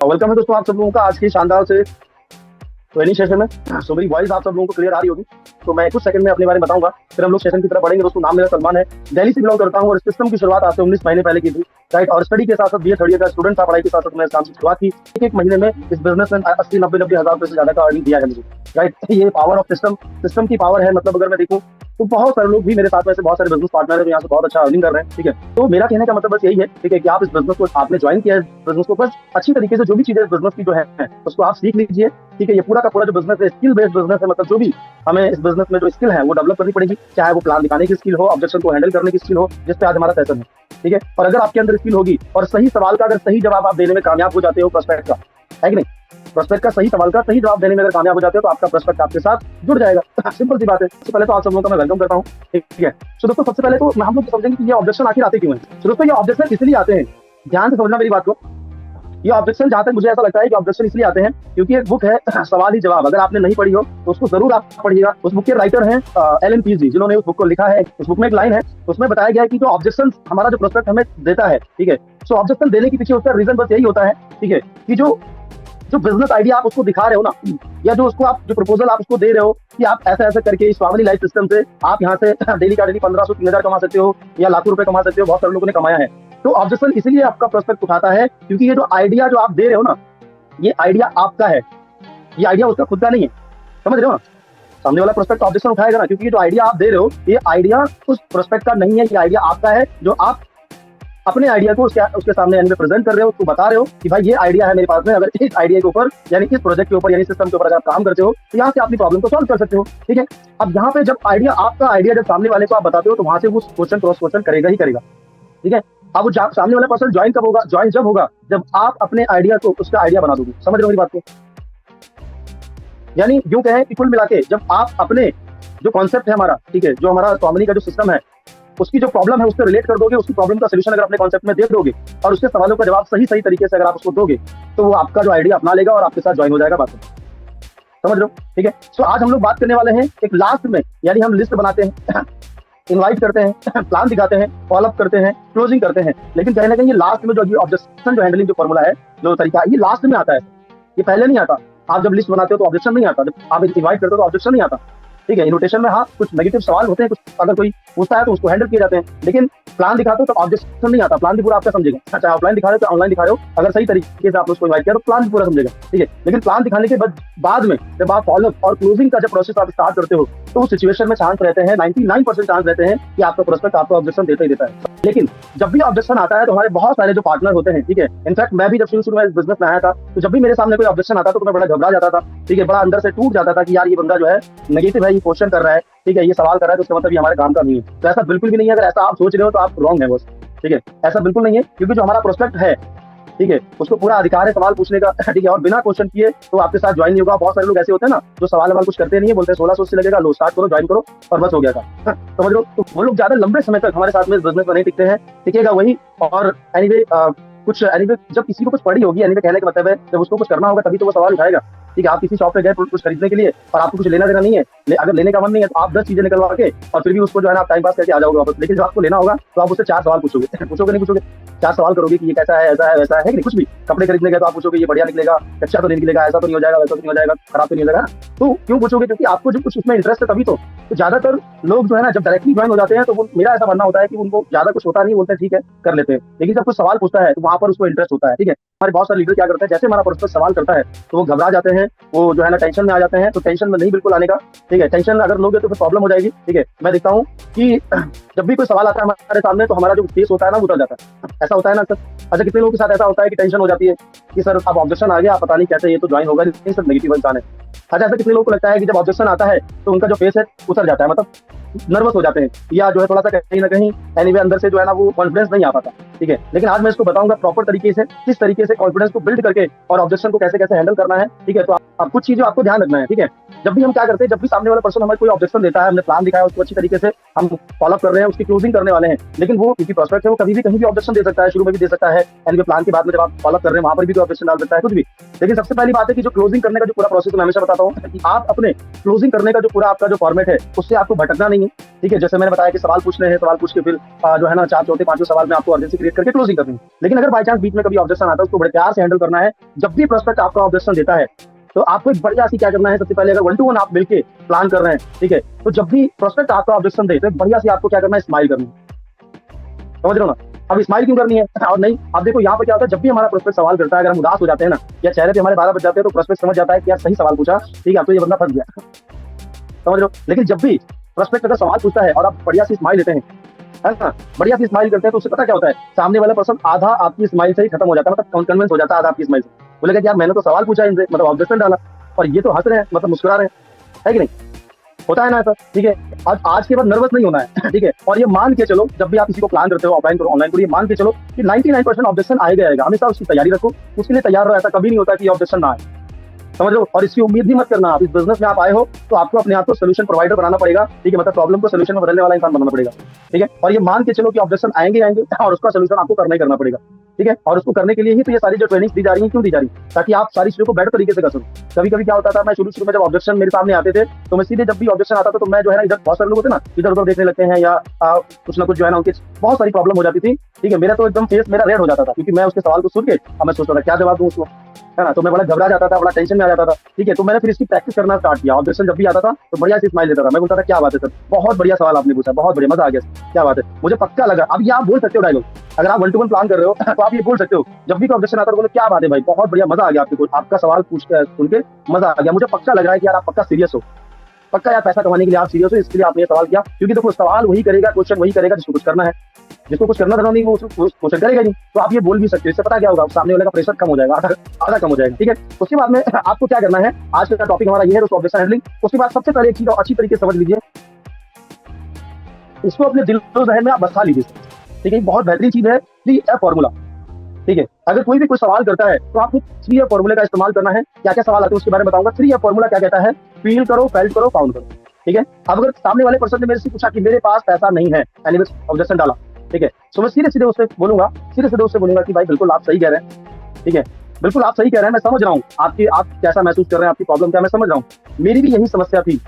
Welcome है दोस्तों आप सब लोगों का आज की शानदार से ट्रेनिंग सेशन में। सो मेरी वॉइस आप सब लोगों को क्लियर आ रही होगी। तो मैं कुछ सेकंड में अपने बारे में बताऊंगा, फिर हम लोग सेशन की तरफ बढ़ेंगे। दोस्तों नाम मेरा सलमान है, दिल्ली से बिलोंग करता हूं और इस सिस्टम की शुरुआत आज से 19 महीने पहले की थी। राइट, और स्टडी के साथ साथ बीए थर्ड ईयर का स्टूडेंट था, पढ़ाई के साथ साथ मैंने इस काम की शुरुआत की। एक महीने में इस बिजनेस में 80-90 हजार रुपए से ज्यादा का अर्निंग दिया है मुझे। राइट, ये पावर ऑफ सिस्टम की पावर है। मतलब अगर मैं देखूं तो बहुत सारे लोग भी मेरे साथ में से बहुत सारे बिजनेस पार्टनर है जो यहाँ से बहुत अच्छा अर्निंग कर रहे हैं। ठीक है, तो मेरा कहने का मतलब बस यही है, ठीक है, कि आप इस बिजनेस को आपने ज्वाइन किया है, बिजनेस को बस अच्छी तरीके से जो भी चीजें इस बिजनेस की जो है उसको आप सीख लीजिए। ठीक है, ये पूरा का पूरा जो बिजनेस है स्किल बेस्ड बिजनेस है। मतलब जो भी हमें इस बिजनेस में जो स्किल है वो डेवलप करनी पड़ेगी, चाहे वो प्लान दिखाने की स्किल हो, ऑब्जेक्शन को हैंडल करने की स्किल हो, जिस पे आज हमारा सेशन है। ठीक है, और अगर आपके अंदर स्किल होगी और सही सवाल का अगर सही जवाब आप देने में कामयाब हो जाते हो, प्रोस्पेक्ट का है कि नहीं, प्रोस्पेक्ट का सही सवाल का सही जवाब देने में अगर कामयाब हो जाते हो तो आपका प्रोस्पेक्ट आपके साथ जुड़ जाएगा। सिंपल सी बात है। सबसे पहले तो आप सब लोगों का मैं वेलकम करता हूँ। ठीक है, तो दोस्तों सबसे पहले तो हम लोग समझेंगे कि ये ऑब्जेक्शन आखिर आते क्यों हैं। तो दोस्तों ये ऑब्जेक्शन इसलिए आते हैं, ध्यान से समझना मेरी बात को। ये ऑब्जेक्शन जहां तक मुझे ऐसा लगता है कि ऑब्जेक्शन इसलिए आते हैं क्योंकि एक बुक है सवाल ही जवाब। अगर आपने नहीं पढ़ी हो तो उसको जरूर आप पढ़िएगा। उस बुक के राइटर हैं एलन पीजी, जिन्होंने उस बुक को लिखा है। उस बुक में एक लाइन है, उसमें बताया गया है कि जो ऑब्जेक्शन हमारा जो प्रोस्पेक्ट हमें देता है, ठीक है, सो ऑब्जेक्शन देने के पीछे उसका रीजन बस यही होता है, ठीक है, कि जो बिजनेस आइडिया आप उसको दिखा रहे हो ना, या जो उसको आप जो प्रपोजल आप उसको दे रहे हो कि आप ऐसा ऐसा करके इस फैमिली लाइफ सिस्टम से आप यहाँ से डेली का डेली 1500-3000 कमा सकते हो या लाखों रुपए कमा सकते हो। बहुत सारे लोगों ने कमाया है। तो ऑब्जेक्शन इसलिए आपका प्रोस्पेक्ट उठाता है क्योंकि ये जो आइडिया जो आप दे रहे हो ना, ये आइडिया आपका है, ये आइडिया उसका खुद का नहीं है। समझ रहे हो ना, सामने वाला प्रोस्पेक्ट ऑब्जेक्शन उठाएगा ना, क्योंकि ये जो आइडिया आप दे रहे हो ये आइडिया उस प्रोस्पेक्ट का नहीं है, ये आइडिया आपका है, जो आप अपने आइडिया को उसके सामने यानी प्रेजेंट कर रहे हो, उसको बता रहे हो कि भाई ये आइडिया है मेरे पास में। अगर इस आइडिया के ऊपर यानी इस प्रोजेक्ट के ऊपर यानी सिस्टम के ऊपर अगर आप काम करते हो तो यहाँ से अपनी प्रॉब्लम को सॉल्व कर सकते हो। ठीक है, अब यहाँ पे जब आइडिया आपका आइडिया जब सामने वाले को आप बताते हो तो वहां से वो क्वेश्चन क्रॉस क्वेश्चन करेगा ही करेगा। ठीक है, अब वो सामने वाला पर्सन ज्वाइन कब होगा, ज्वाइन जब होगा जब आप अपने आइडिया को उसका आइडिया बना दोगे। समझ रहे हो मेरी बात को। यानी यूं कहें कि कुल मिला के जब आप अपने जो कॉन्सेप्ट है हमारा, ठीक है, जो हमारा कॉमनी का जो सिस्टम है उसकी जो प्रॉब्लम है उससे रिलेट कर दोगे, उसकी प्रॉब्लम का सोल्यूशन अगर अपने कॉन्सेप्ट में दे दोगे और उसके सवालों का जवाब सही सही तरीके से अगर आप उसको दोगे तो वो आपका जो आइडिया अपना लेगा और आपके साथ ज्वाइन हो जाएगा। बात समझ रहे हो। ठीक है, तो आज हम लोग बात करने वाले हैं एक लास्ट में, यानी हम लिस्ट बनाते हैं, इनवाइट करते हैं, प्लान दिखाते हैं, फॉलोअप करते हैं, क्लोजिंग करते हैं, लेकिन कहीं ना कहीं ये लास्ट में जो ऑब्जेक्शन जो हैंडलिंग जो फॉर्मूला है, जो तरीका ये लास्ट में आता है, ये पहले नहीं आता। आप जब लिस्ट बनाते हो तो ऑब्जेक्शन नहीं आता, जब आप इनवाइट करते हो तो ऑब्जेक्शन नहीं आता। ठीक है, इन्विटेशन में हाँ कुछ नेगेटिव सवाल होते हैं, कुछ अगर कोई पूछता है तो उसको हैंडल किए जाते हैं, लेकिन प्लान दिखाते हो तो ऑब्जेक्शन नहीं आता। प्लान भी पूरा आपका समझेगा, चाहे ऑफलाइन दिखा रहे हो तो ऑनलाइन दिखा रहे हो, अगर सही तरीके से आप उसको इनवाइट किया तो प्लान भी पूरा समझेगा। ठीक है, लेकिन प्लान दिखाने के बाद में जब आप फॉलोअप और क्लोजिंग का जब प्रोसेस आप स्टार्ट करते हो तो उस सिचुएशन में चांस रहते हैं 99% चांस रहते हैं कि आपका प्रोस्पेक्ट आपको ऑब्जेक्शन देता ही देता है। लेकिन जब भी ऑब्जेक्शन आता है तो हमारे बहुत सारे जो पार्टनर होते हैं, ठीक है, इनफैक्ट मैं भी जब शुरू में इस बिजनेस में आया था तो जब भी मेरे सामने कोई ऑब्जेक्शन आता तो मैं बड़ा घबरा जाता था। ठीक है, बड़ा अंदर से टूट जाता था कि यार ये बंदा जो है नेगेटिव है, ये क्वेश्चन कर रहा है, ठीक है, ये सवाल कर रहा है, तो उसका मतलब ये हमारे काम का नहीं है। तो ऐसा बिल्कुल भी नहीं है। अगर ऐसा आप सोच रहे हो तो आप रॉन्ग है बस। ठीक है, ऐसा बिल्कुल नहीं है, क्योंकि जो हमारा प्रोस्पेक्ट है, ठीक है, उसको पूरा अधिकार है सवाल पूछने का। ठीक है, और बिना क्वेश्चन किए तो आपके साथ ज्वाइन नहीं होगा। बहुत सारे लोग ऐसे होते हैं ना जो सवाल कुछ करते नहीं है, बोलते हैं 1600 से लगेगा, लो स्टार्ट करो, ज्वाइन करो और बस हो गया था। समझ लो, तो वो लोग ज्यादा लंबे समय तक हमारे साथ में इस बिजनेस में नहीं टिकते हैं, टिकेगा वही। और एनीवे जब किसी को कुछ पड़ी होगी, एनीवे कहने का मतलब है जब उसको कुछ करना होगा तभी तो वो सवाल उठाएगा। ठीक है, आप किसी शॉप पे गए कुछ खरीदने के लिए और आपको कुछ लेना देना नहीं है, अगर लेने का मन नहीं है तो आप 10 चीजें निकलवा के और फिर भी उसको जो है ना आप टाइम पास करके आ जाओगे वापस। लेकिन जब आपको लेना होगा तो आप उससे 4 सवाल पूछोगे, पूछोगे नहीं पूछोगे, 4 सवाल करोगे कि ये कैसा है, ऐसा है, वैसा है कि नहीं। कुछ भी कपड़े खरीदने गए तो आप पूछोगे ये बढ़िया निकलेगा, अच्छा तो नहीं निकलेगा, ऐसा तो नहीं हो जाएगा, वैसा तो नहीं हो जाएगा, खराब तो नहीं हो जाएगा। तो क्यों पूछोगे? क्योंकि आपको जो कुछ उसमें इंटरेस्ट है तभी तो ज्यादातर लोग जो है ना जब डायरेक्टली ज्वाइन हो जाते हैं तो वो, मेरा ऐसा मानना होता है कि उनको ज्यादा कुछ होता नहीं, बोलते हैं ठीक है कर लेते हैं, लेकिन जब कुछ सवाल पूछता है तो वहां पर उसको इंटरेस्ट होता है। ठीक है, हमारे बहुत सारे लीडर क्या करते हैं, जैसे हमारा प्रोस्पेक्ट सवाल करता है तो वो घबरा जाते हैं, वो जो है ना टेंशन में आ जाते हैं। तो टेंशन में नहीं बिल्कुल आने का। ठीक है, टेंशन अगर लोगे तो फिर प्रॉब्लम हो जाएगी। ठीक है, मैं देखता हूँ कि जब भी कोई सवाल आता है हमारे सामने तो हमारा जो फेस होता है ना उतर जाता है। ऐसा होता है ना सर? अच्छा, कितने लोगों के साथ ऐसा होता है कि टेंशन हो जाती है कि सर अब ऑब्जेक्शन आ गया, पता नहीं कैसे ये तो ज्वाइन होगा नहीं, सब नेगेटिव इंसान है। अच्छा, ऐसा कितने लोगों को लगता है कि जब ऑब्जेक्शन आता है तो उनका जो फेस है उतर जाता है, मतलब नर्वस हो जाते हैं, या जो है थोड़ा सा कहीं ना कहीं एनीवे अंदर से जो है ना वो कॉन्फिडेंस नहीं आ पाता। ठीक है, लेकिन आज मैं इसको बताऊंगा प्रॉपर तरीके से किस तरीके से कॉन्फिडेंस को बिल्ड करके और ऑब्जेक्शन को कैसे कैसे हैंडल करना है। ठीक है, तो आप कुछ चीजें आपको ध्यान रखना है। ठीक है, जब भी हम क्या करते हैं, जब भी सामने वाला पर्सन हमें कोई ऑब्जेक्शन देता है, हमने प्लान दिखाया उसको अच्छी तरीके से हम फॉलोअप कर रहे हैं, उसकी क्लोजिंग करने वाले हैं, लेकिन वो क्योंकि प्रोस्पेक्ट है वो कभी भी कहीं भी ऑब्जेक्शन दे सकता है, शुरू में भी दे सकता है, एंड प्लान के बाद में जब आप फॉलोअप कर रहे हैं वहां पर भी ऑब्जेक्शन डाल सकता है, कुछ भी। लेकिन सबसे पहली बात है कि जो क्लोजिंग करने का जो पूरा प्रोसेस मैं हमेशा बताता हूँ कि आप अपने क्लोजिंग करने का जो पूरा आपका जो फॉर्मेट है उससे आपको भटकना नहीं है। ठीक है, जैसे मैंने बताया कि सवाल पूछने हैं, सवाल पूछ के फिर जो है ना 4 चौथे 5वें सवाल में आपको अर्जेंसी क्रिएट करके क्लोजिंग करनी है। लेकिन अगर बाई चांस बीच में कभी ऑब्जेक्शन आता है, उसको बड़े प्यार से हैंडल करना है। जब भी प्रोस्पेक्ट आपका ऑब्जेक्शन देता है तो आपको एक बढ़िया सी क्या करना है, सबसे पहले अगर 1 to 1 आप मिलके प्लान कर रहे हैं, ठीक है, तो जब भी प्रोस्पेक्ट आपका ऑब्जेक्शन दे तो बढ़िया सी आपको क्या करना है, स्माइल करनी है। समझ रहे हो ना? अब स्माइल क्यों करनी है? और नहीं, अब देखो यहाँ पे क्या होता है, जब भी हमारा प्रोस्पेक्ट सवाल करता है, अगर हम उदास हो जाते हैं ना, या चेहरे पे हमारे 12 बज जाते हैं, तो प्रोस्पेक्ट समझ जाता है कि यार सही सवाल पूछा, ठीक है, तो ये बंदा फंस गया। समझ रहे हो? लेकिन जब भी प्रोस्पेक्ट अगर सवाल पूछता है और आप बढ़िया सी स्माइल लेते हैं, है ना, बढ़िया सी स्माइल करते हैं, तो उससे पता क्या होता है, सामने वाला पर्सन आधा आपकी स्माइल से ही खत्म हो जाता है, मतलब कन्विंस हो जाता है आधा आपकी स्माइल से। बोलेगा कि यार मैंने तो सवाल पूछा इनसे, मतलब ऑब्जेक्शन डाला, और ये तो हंस रहे हैं, मतलब मुस्कुरा रहे हैं, है कि नहीं? होता है ना ऐसा, ठीक है। आज के बाद नर्वस नहीं होना है, ठीक है। और ये मान के चलो, जब भी आप किसी को प्लान करते हो, ऑफलाइन करो ऑनलाइन करो, ये मान के चलो कि 99% ऑब्जेक्शन आएगा आएगा, हमेशा उसकी तैयारी रखो, उसके लिए तैयार रहो। ऐसा कभी नहीं होता कि ऑब्जेक्शन ना आए, समझ लो। और इसकी उम्मीद भी मत करना। आप इस बिजनेस में आप आए हो तो आपको अपने आप को सोल्यूशन प्रोवाइडर बनाना पड़ेगा, ठीक है, मतलब प्रॉब्लम को सोल्यूशन में बदलने वाला इंसान बनना पड़ेगा, ठीक है। और ये मान के चलो कि ऑब्जेक्शन आएंगे आएंगे और उसका सोल्यूशन आपको करना ही करना पड़ेगा, ठीक है। और उसको करने के लिए ही तो ये सारी जो ट्रेनिंग दी जा रही है, क्यों दी जा रही है, ताकि आप सारी चीजों को बेटर तरीके से कर सको। कभी कभी क्या होता था, मैं शुरू में जब ऑब्जेक्शन मेरे सामने आते थे, तो मैं सीधे, जब भी ऑब्जेक्शन आता था तो मैं जो है ना, इधर बहुत सारे लोग होते ना, इधर उधर देखने लगते हैं, या कुछ ना कुछ जो है ना, उनकी बहुत सारी प्रॉब्लम हो जाती थी, ठीक है। मेरा तो एकदम फेस मेरा रेड हो जाता था, क्योंकि मैं उसके सवाल को सुन के अब मैं सोचता था क्या जवाब दूं उसको, है ना। तो मैं बड़ा घबरा जाता था, बड़ा टेंशन में आ जाता था, ठीक है। तो मैंने फिर इसकी प्रैक्टिस करना स्टार्ट किया। ऑब्जेक्शन जब भी आता था तो बढ़िया सी स्माइल देता था, मैं बोलता था क्या बात है सर, बहुत बढ़िया सवाल आपने पूछा, बहुत बढ़िया, मजा आ गया, क्या बात है, मुझे पक्का लगा। अब ये आप बोल सकते हो डायलॉग, अगर आप 1 to 1 प्लान कर रहे हो तो आप ये बोल सकते हो, जब भी ऑब्जेक्शन आता है बोलो क्या बात है भाई, बहुत बढ़िया, मजा आ गया आपके, आपका सवाल पूछ के सुन के मजा आ गया, मुझे पक्का लग रहा है कि यार आप पक्का सीरियस हो, पक्का यार पैसा कमाने के लिए आप सीरियस हो, इसके लिए आपने ये सवाल किया। क्योंकि देखो, सवाल वही करेगा, क्वेश्चन वही करेगा जिसको कुछ करना है, जिसको कुछ करना था नहीं वो क्वेश्चन करेगा नहीं। तो आप ये बोल भी सकते हो, इससे पता क्या होगा, सामने वाले का प्रेशर कम हो जाएगा, आधा कम हो जाएगा, ठीक है। उसके बाद में आपको क्या करना है, आज का टॉपिक हमारा ये है, ऑब्जेक्शन हैंडलिंग। उसके बाद सबसे पहले एक चीज अच्छी तरीके से समझ लीजिए, इसको अपने दिल और जहन में आप बसा लीजिए, ठीक है। बहुत बेहतरीन चीज है 3F फॉर्मूला, ठीक है। अगर कोई भी कोई सवाल करता है तो आपको 3F फॉर्मूले का इस्तेमाल करना है। क्या क्या सवाल आते हैं उसके बारे में बताऊंगा। 3F फॉर्मूला क्या कहता है, फील करो, फेल्ट करो, फाउंड करो, ठीक है। अब अगर सामने वाले पर्सन ने मेरे से पूछा कि मेरे पास पैसा नहीं है, एनीवेज ऑब्जेक्शन डाला, ठीक है, तो मैं सीधे सीधे उससे बोलूंगा, कि भाई बिल्कुल आप सही कह रहे हैं, ठीक है, बिल्कुल आप सही कह रहे हैं, मैं समझ रहा हूँ आप कैसा महसूस कर रहे हैं, आपकी प्रॉब्लम क्या, मैं समझ रहा हूँ, मेरी भी यही समस्या थी,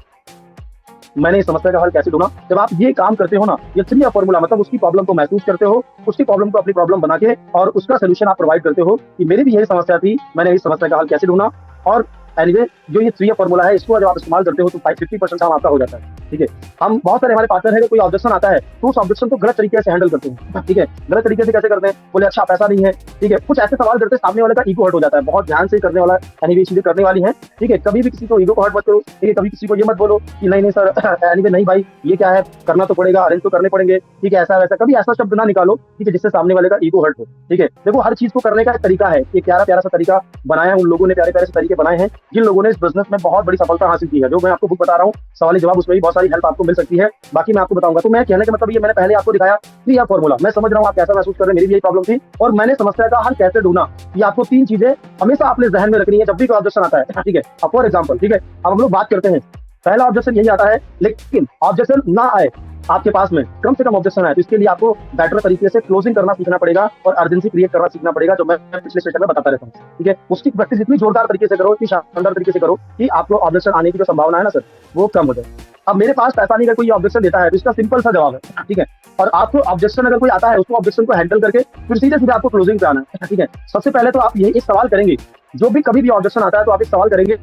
मैंने इस समस्या का हल कैसे ढूंढा। जब आप ये काम करते हो ना, ये 3F फॉर्मूला, मतलब उसकी प्रॉब्लम को महसूस करते हो, उसकी प्रॉब्लम को अपनी प्रॉब्लम बना के और उसका सोल्यूशन आप प्रोवाइड करते हो कि मेरी भी यही समस्या थी, मैंने इस समस्या का हल कैसे ढूंढा। और एनीवे जो ये 3F फॉर्मूला है, इसको जब आप इस्तेमाल करते हो तो 50% काम आपका हो जाता है, ठीक है। हम बहुत सारे हमारे पार्टनर है, कोई ऑब्जेक्शन आता है तो उस ऑब्जेक्शन को गलत तरीके से हैंडल करते हैं, ठीक है। गलत तरीके से कैसे करते हैं, बोले अच्छा पैसा नहीं है, ठीक है, कुछ ऐसे सवाल करते हैं, सामने वाले का ईगो हर्ट हो जाता है। बहुत ध्यान से करने वाला, एनीवे चीजें करने वाली है, ठीक है। कभी भी किसी को ईगो को हर्ट मत करो, ठीक है। कभी किसी को ये मत बोलो कि नहीं नहीं सर, एनीवे नहीं भाई, ये क्या है, करना तो पड़ेगा, अरेंज तो करने पड़ेंगे, ठीक है, ऐसा वैसा, कभी ऐसा शब्द ना निकालो, ठीक है, जिससे सामने वाले का ईगो हर्ट हो, ठीक है। देखो, हर चीज को करने का एक तरीका है, एक प्यारा प्यारा सा तरीका बनाया है उन लोगों ने, प्यारे प्यारे से तरीके बनाए हैं जिन लोगों ने इस बिजनेस में बहुत बड़ी सफलता हासिल की है। जो मैं आपको बुक बता रहा हूँ, सवाल जवाब, उसमें भी बहुत सारी हेल्प आपको मिल सकती है, बाकी मैं आपको बताऊंगा। तो मैं कहने का मतलब ये, मैंने पहले आपको दिखाया 3F फॉर्मूला, मैं समझ रहा हूँ आप कैसा महसूस कर रहे हैं, मेरी भी यही प्रॉब्लम थी और मैंने समस्या का हल कैसे ढूंढा। ये आपको 3 चीजें हमेशा अपने जहन में रखनी है जब भी कोई ऑब्जेक्शन आता है, ठीक है। अब फॉर एग्जाम्पल, ठीक है, अब हम लोग बात करते हैं, पहला ऑब्जेक्शन यही आता है, लेकिन ऑब्जेक्शन ना आए आपके पास में, कम से कम ऑब्जेक्शन आए, तो इसके लिए आपको बेटर तरीके से क्लोजिंग करना सीखना पड़ेगा और अर्जेंसी क्रिएट करना सीखना पड़ेगा, जो मैं पिछले सेशन में बताता रहता हूँ, ठीक है। उसकी प्रैक्टिस इतनी जोरदार तरीके से करो, इतनी शानदार तरीके से करो कि आपको ऑब्जेक्शन आने की जो संभावना है ना सर, वो कम हो जाए। अब मेरे पास पैसा नहीं, का कोई ऑब्जेक्शन देता है तो इसका सिंपल सा जवाब है, ठीक है। और आपको ऑब्जेक्शन अगर कोई आता है, उसको ऑब्जेक्शन को हैंडल करके फिर सीधे सीधे आपको क्लोजिंग पे आना है, ठीक है। सबसे पहले तो आप ये एक सवाल करेंगे, जो भी कभी भी ऑब्जेक्शन आता है तो आप एक सवाल करेंगे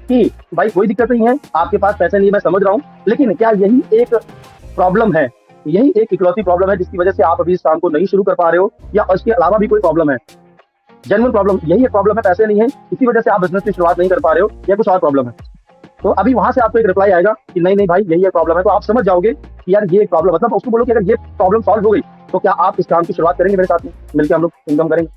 कि भाई कोई दिक्कत नहीं है, आपके पास पैसे नहीं, मैं समझ रहा हूँ, लेकिन क्या यही एक प्रॉब्लम है, यही एक इकलौती प्रॉब्लम है जिसकी वजह से आप अभी इस काम को नहीं शुरू कर पा रहे हो, या उसके अलावा भी कोई प्रॉब्लम है, जेन्युइन प्रॉब्लम, यही एक प्रॉब्लम है, पैसे नहीं है, इसी वजह से आप बिजनेस की शुरुआत नहीं कर पा रहे हो, या कुछ और प्रॉब्लम है। तो अभी वहां से आपको एक रिप्लाई आएगा कि नहीं नहीं भाई यही एक प्रॉब्लम है, तो आप समझ जाओगे कि यार ये एक प्रॉब्लम, मतलब उसको बोलो कि अगर ये प्रॉब्लम सॉल्व हो गई तो क्या आप इस काम की शुरुआत करेंगे मेरे साथ में मिलकर, हम लोग इनकम करेंगे।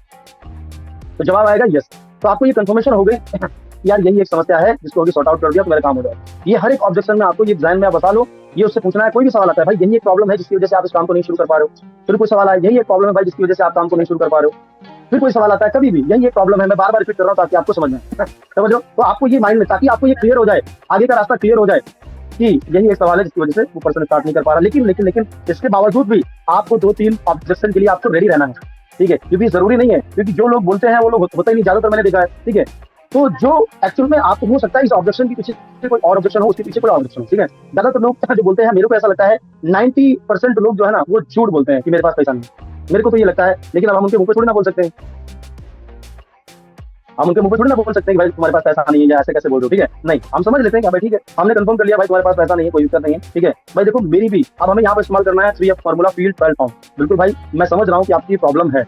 तो जवाब आएगा यस। तो आपको ये कंफर्मेशन हो गई यार यही एक समस्या है जिसको अभी सॉर्ट आउट कर दिया तो मेरा काम हो जाएगा। ये हर एक ऑब्जेक्शन में आपको ये डिजाइन में आप बता लो, ये उससे पूछना है। कोई भी सवाल आता है, भाई यही एक प्रॉब्लम है जिसकी वजह से आप इस काम को नहीं शुरू कर पा रहे हो, फिर कोई सवाल आया, यही एक प्रॉब्लम है भाई जिसकी वजह से आप काम को नहीं शुरू कर पा रहे हो, फिर कोई सवाल आता है, कभी भी यही एक प्रॉब्लम है, मैं बार बार रिपीट कर रहा हूँ ताकि आपको समझ में आए, समझो। तो आपको ये माइंड में, ताकि आपको ये क्लियर हो जाए, आगे का रास्ता क्लियर हो जाए कि यही एक सवाल है जिसकी वजह से वो पर्सन स्टार्ट नहीं कर पा रहा। लेकिन इसके बावजूद भी आपको 2-3 ऑब्जेक्शन के लिए आपको रेडी रहना है, ठीक है, क्योंकि जरूरी नहीं है, क्योंकि जो लोग बोलते हैं वो लोग होते ही नहीं, ज्यादातर मैंने देखा है, ठीक है। तो जो एक्चुअल में आपको हो सकता है इस ऑब्जेक्शन के पीछे कोई और ऑब्जेक्शन हो, उसके पीछे कोई ऑब्जेक्शन हो, ठीक है। ज्यादातर लोग जो बोलते हैं, मेरे को ऐसा लगता है 90% लोग जो है ना वो झूठ बोलते हैं कि मेरे पास पैसा नहीं है। मेरे को तो ये लगता है, लेकिन अब हम उनके मुंह पे थोड़ी ना बोल सकते हैं, हम उनके मुंह पे थोड़ी ना बोल सकते हैं कि भाई तुम्हारे पास पैसा नहीं है या ऐसे कैसे बोल रहे हो, ठीक है। नहीं, हम समझ लेते हैं कि भाई ठीक है, हमने कंफर्म कर लिया भाई तुम्हारे पास पैसा नहीं है, कोई दिक्कत नहीं है, ठीक है। भाई देखो मेरी भी, अब हमें यहाँ पर इस्तेमाल करना है 3F फार्मूला, फील्ड 12 पाउंड। बिल्कुल भाई, मैं समझ रहा हूँ कि आपकी प्रॉब्लम है,